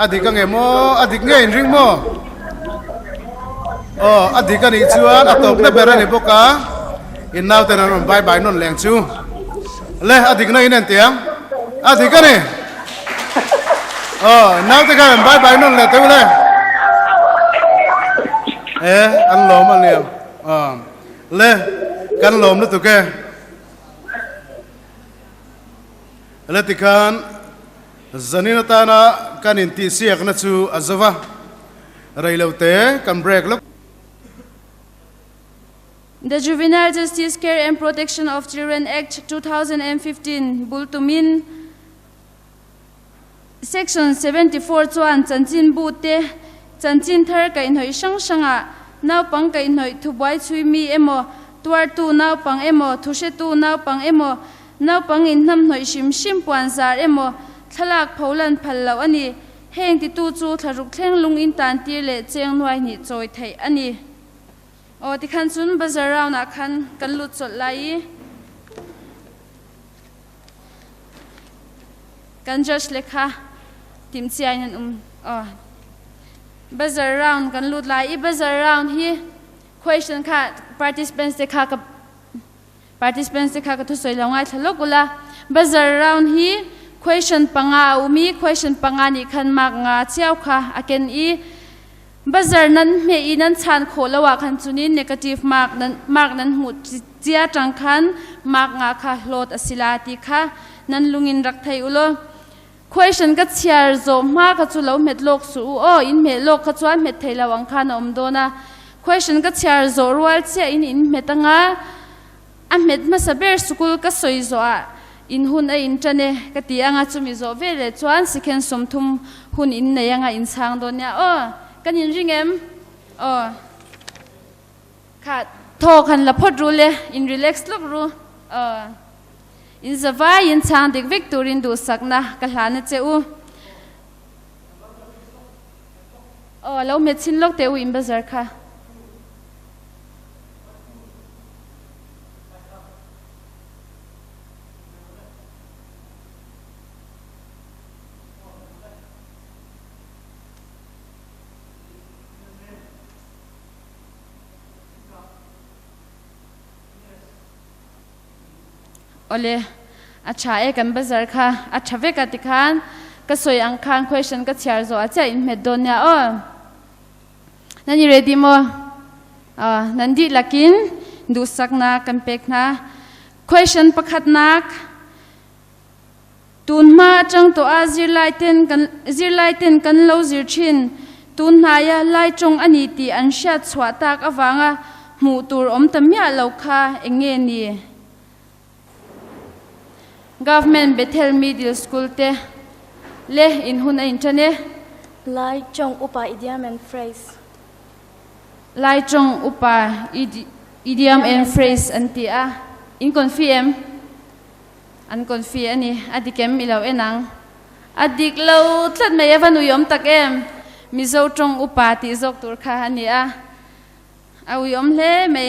adik ang emo adik nge in ring mo adik ani chuan atop na bera ni boka in now ten on bye bye non leng chu le adik na inen tiang adik ka ni now te ka bye bye non le te le an lom an liam le kan lom le tu ke le ti kan zanina ta na kan in ti siak na chu azava railo te kan break lo. The Juvenile Justice Care and Protection of Children Act 2015 Bultumin Section 74 chuan chanchin bute chanchin thar kai noi sang sanga naw pang kai noi thubai chui mi emo tuar tu naw pang emo thuse tu naw pang emo naw pang in nam noi sim sim puan zar emo thalak pholan phallo ani heng ti tu chu tharuk thleng lung in tan ti le cheng noi ni choi thei ani ti khan chun bazar raw na khan kan lut chot lai kan just lekha tim chian bazar round kan lut lai bazar round hi question kha participants te kha ka thu soi longai thalokula bazar round hi question panga umi question panga ni khan mak nga chiao kha aken I bazar nan me inan chan kholawa khan chunin negative mark nan hu chia tang khan mark nga kha lot asila ti kha nan lungin rak thai ulo question ka chiar zo ma ka chu lo met lok su in me lok ka chuan met thei lawang khan om dona question ka chiar zo rual che in metanga a met ma saber school ka soi zo a in hun a in tane ka ti anga chumi zo vele chuan second somthum hun in nei anga in sang don ya kan in ringem kha tho khan la phot ru le in relax lok ru in zava in chang dik victorin du sakna ka hlana cheu lo me chin lok teu in bazar kha ole acha kan bazar kha acha ve ka tikhan ka soi ang khan question ka chiar zo acha in me donya nani ready mo nandi lakin du sakna kan pekna question pakhat nak tun ma chang to azir laiten kan lo zir thin tun na ya lai chong ani ti an sha chwa tak awanga mu tur om tamya lo kha enge ni Government Bethel Middle School te le in hun in chane lai chong upa idiom and phrase lai chong upa idiom and phrase antia in confirm an confirm ani adikem ilaw enang adik lo tlat me yavan uyom takem mizo chong upa ti zok tur kha ania uyom le me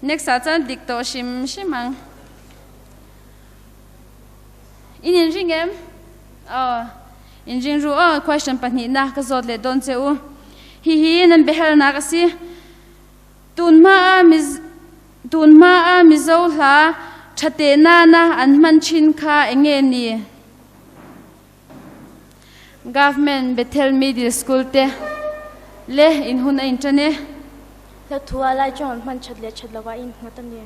next atan dikto shimang in ringem in ring ru question pani na ka zot le don cheu hi nan behel na ka si tun ma a mizo hla thate na an man chin kha enge ni Government Bethel Middle School te le in hun in tane la thua lai chong man chatlawa in ngatani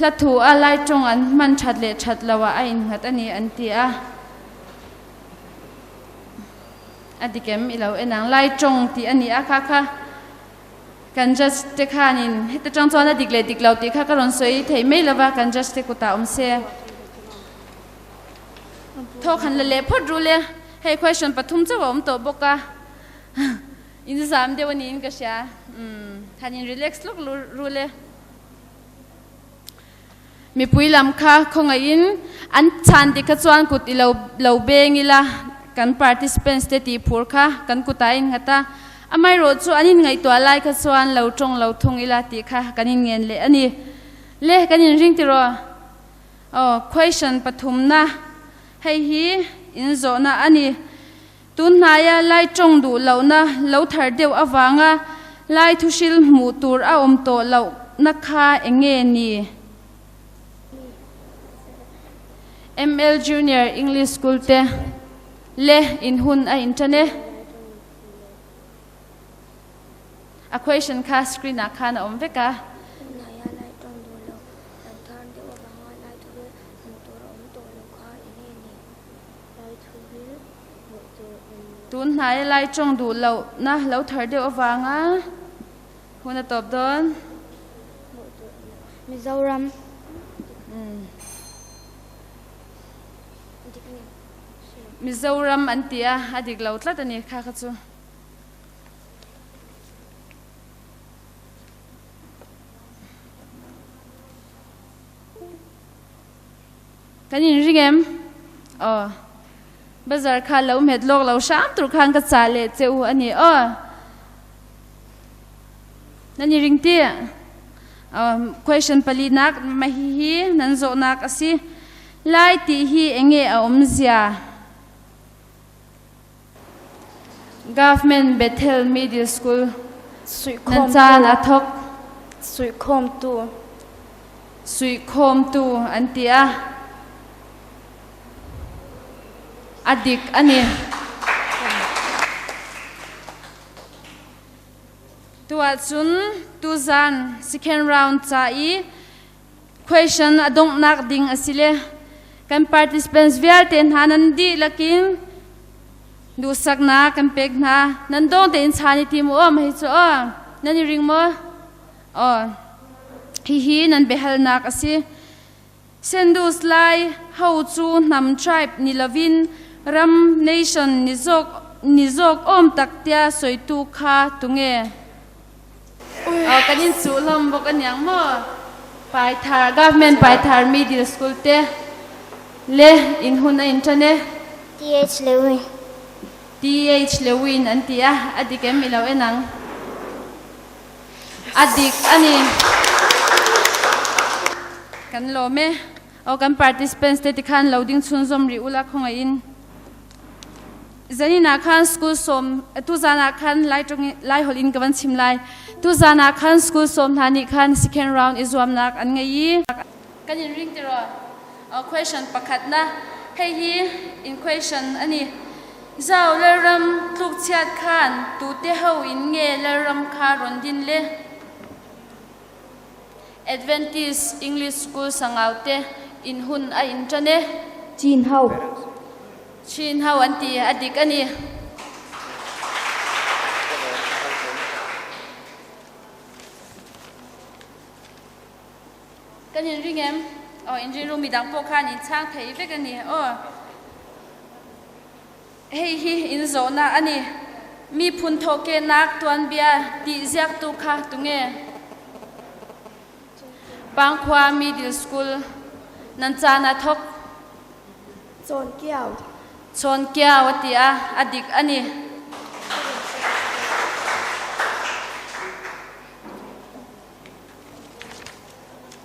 la thu alai chong an man thatlawa a in ngat ani antia adikem ilo enang lai chong ti ani a kha kan just te khanin heta chang chona diklau ti kha karon soi thei mai lawa kan just te kuta se tho khan le phot ru le hey question pathum chawom to boka in zam de wani in ka sha thanin relax lok ru le mi puilam kha khongain an chan di kha chuan kut lo bengila kan participants te ti phur kha kan kutain ngata amai ro chu anin ngai to lai kha chuan lo tong lo thung ila ti kha kanin ngen le ani le kanin ring ti ro question pathum na hei hi in zo na ani tun na ya lai chong du lo na lo thar deu awanga lai thusil mu tur a om to lo na kha enge ni ML Junior English School te le in hun a internet a question ka screen a khana om veka tun nai lai chong du lo na lo thar de awanga huna top don Mizoram. Mizoram antia adik lo tlat ani kha kha chu kanin ringem bazar kha lo met lok lo sham tur khan ka chale cheu ani nani ring ti question pali nak mahi hi nan zo nak asi lai ti hi enge a omzia Government Bethel Media School nan chan athok Sui khom tu antia adik ani tua chun tuzan second round chai question adong nak ding asile kan participants vialte hanan di lakin du sakna kan pek na nan dong te in chani ti mo ma hi cho nani ring mo hi nan behal nak asi sendus lai how chu nam tribe nilavin ram nation nizok om taktia soitu kha tunge kanin chu lam bok anyang mo pai thar government pai thar middle school te le in hun internet TH Lewin antia adikem ilaw enang adik ani kan lo me kan participants te tikhan loading chun zom ri ula khonga in zanina khan school som tu zana khan lai hol in kawan chim lai tu zana khan school som thani khan second round izwam nak an ngai kanin ring tiro question pakhat na hei hi in question ani zau leram tluk chiat khan tu te ho in nge leram kha rondin le Adventist English School sangaute in hun a intane Chin hau anti adik ani kanin ringem in ring midang po khan in chang thei vek ani hei hi in zona ani mi phun thoke nak tuan bia ti ziak tu kha tunge Pangkhwa Middle School nan chana thok chon kiaw atia adik ani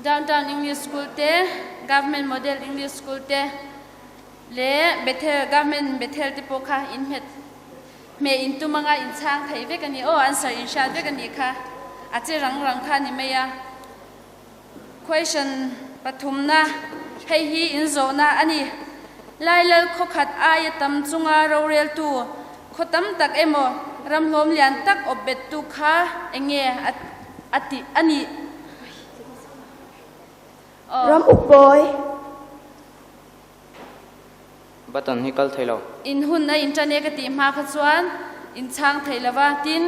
Downtown English School te Government Model English School te le Bethel Government Bethel te pokha in me intu manga in chang thai ve kani answer in sha ve kani kha ache rang kha ni meya question pathumna hei hi in zona ani lailal khokhat ayatam chunga rorel tu khotam tak emo ramhlom lian tak obet tu kha enge ati ani Ram upboy batan hikal thailo in hun na internet ka ti ma kha chuan in chang thailawa tin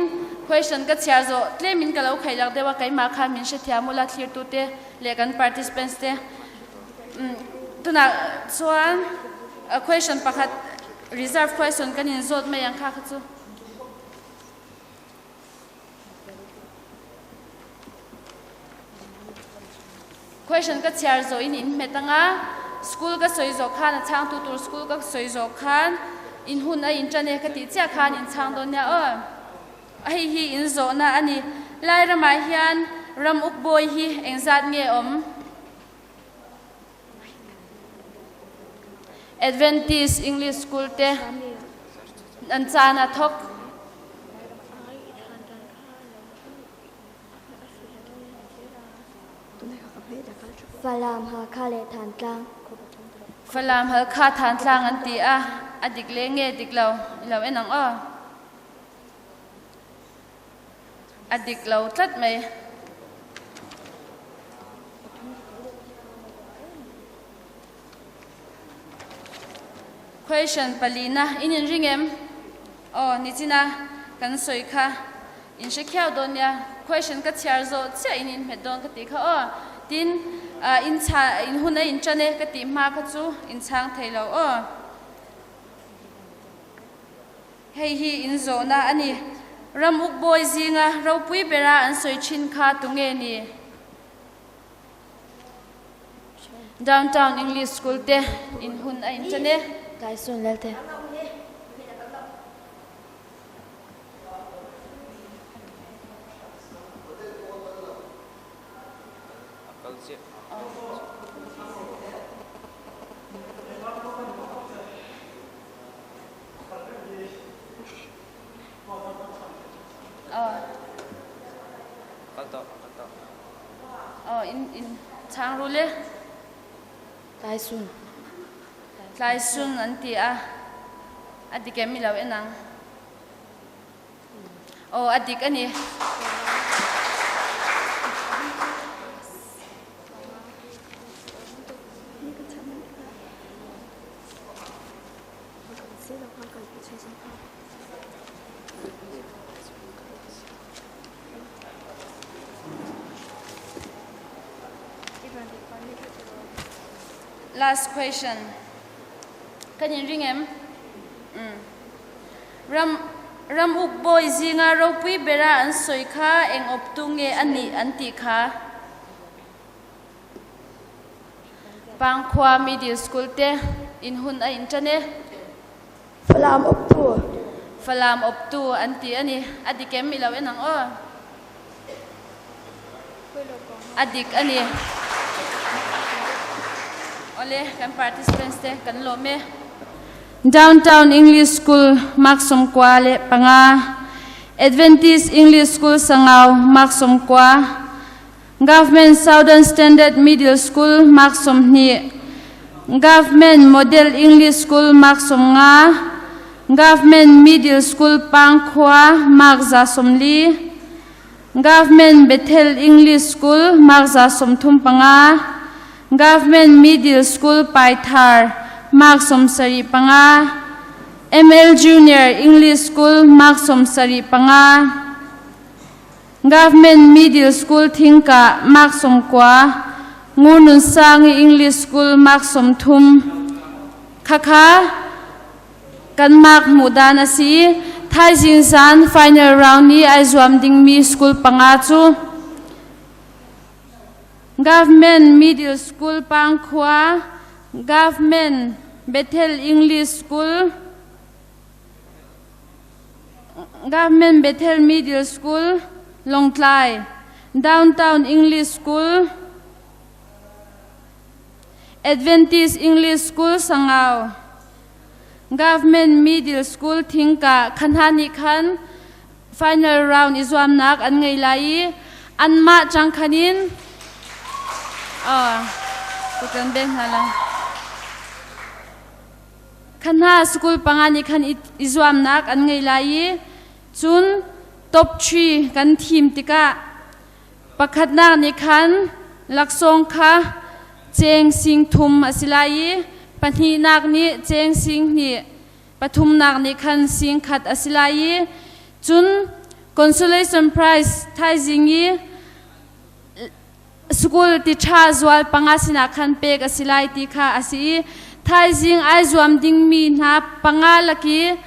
question ka chhia zo tlemin ka lo khailak dewa kai ma kha min she thiamula clear tu te lekan participants te tuna chuan a question pakhat reserve question kan in zot mai ang kha chu question ka chhia zo in metanga school ka soizo khan chang tu tur school ka soizo khan in hun a internet ka ti cha khan in chang don ya hi in zo na ani lai rama hian ram ukboy hi engzat nge om Adventist English School te an chana thok Valam ha khale than tlang Falam hal kha than tlang an ti a adik le nge dik lo enang o adik lo tlat mai question palina inin ringem ni china kan soi kha in she khyau don ya question ka chiar zo che inin me don ka ti kha tin in cha in huna in chane ka ti ma kha chu in chang thailo hei hi in zo na ani ramuk boy zinga ro pui bera an soi chin kha tunge ni downtown English school te in hun a in chane Dai sun lelte. In chang ru le Dai sun. Lai sun an ti a adik mi lo enang adik ani last question kan in ringem ram uk boy zinga ro pui bera an soi kha eng optunge ani anti kha Pangkhwa Middle School te in hun a in chane falam optu anti ani adikem mi lo enang adik ani ole kan participants te kan lo me Downtown English School Maksom Kwa le panga Adventist English School Sangau Maksom Kwa Government Southern Standard Middle School Maksom Ni Government Model English School Maksom Nga Government Middle School Pangkhwa Makza Somli Government Bethel English School Makza Somthum panga Government Middle School Paithar Maksom Sari panga ML Junior English School Maksom Sari panga Government Middle School Thingka Maksom Kwa Ngunun Sangi English School Maksom Thum Khakha kan mak mudana si Thai Jinsan final round ni Aizwam Dingmi School panga chu Government Middle School Pangkhwa Government Bethel English School Government Bethel Middle School Longtlai Downtown English School Adventist English School Sangau Government Middle School Thingka Khanhani Khan final round Izwam nak an ngai lai anma changkhanin tukan beng hala Khanha school pangani khan Izwam nak an ngai lai chun top 3 kan team tika pakhatna ni khan laksong kha cheng sing thum asilai pani nak ni cheng sing ni pathum nak ni khan sing khat asilai chun consolation prize Thai jingi school ti tha zwal pangasina khan pek asilai ti kha asi Thai jing Aizwam Dingmi na pangalaki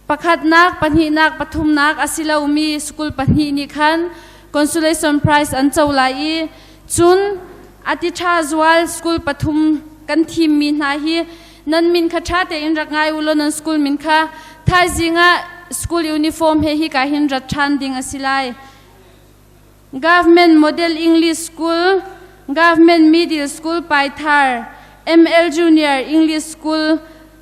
pakhat nak pani nak pathum nak asilau mi school pani ni khan consolation prize an chaulai chun ati tha zwal school pathum kan thim mi na hi nan min kha tha te in rangai ulon school min kha Thai jinga school uniform he hi ka hin rat than ding asilai Government Model English School Government Middle School Paithar ML Junior English School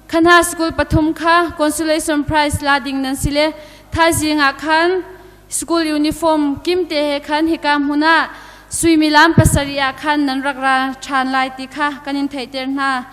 Khanha School Pathum kha consolation prize lading nan sile Thai jinga khan school uniform kimte he khan hikam huna suimilam pasaria khan nan rakra chan lai ti kha kanin theiter na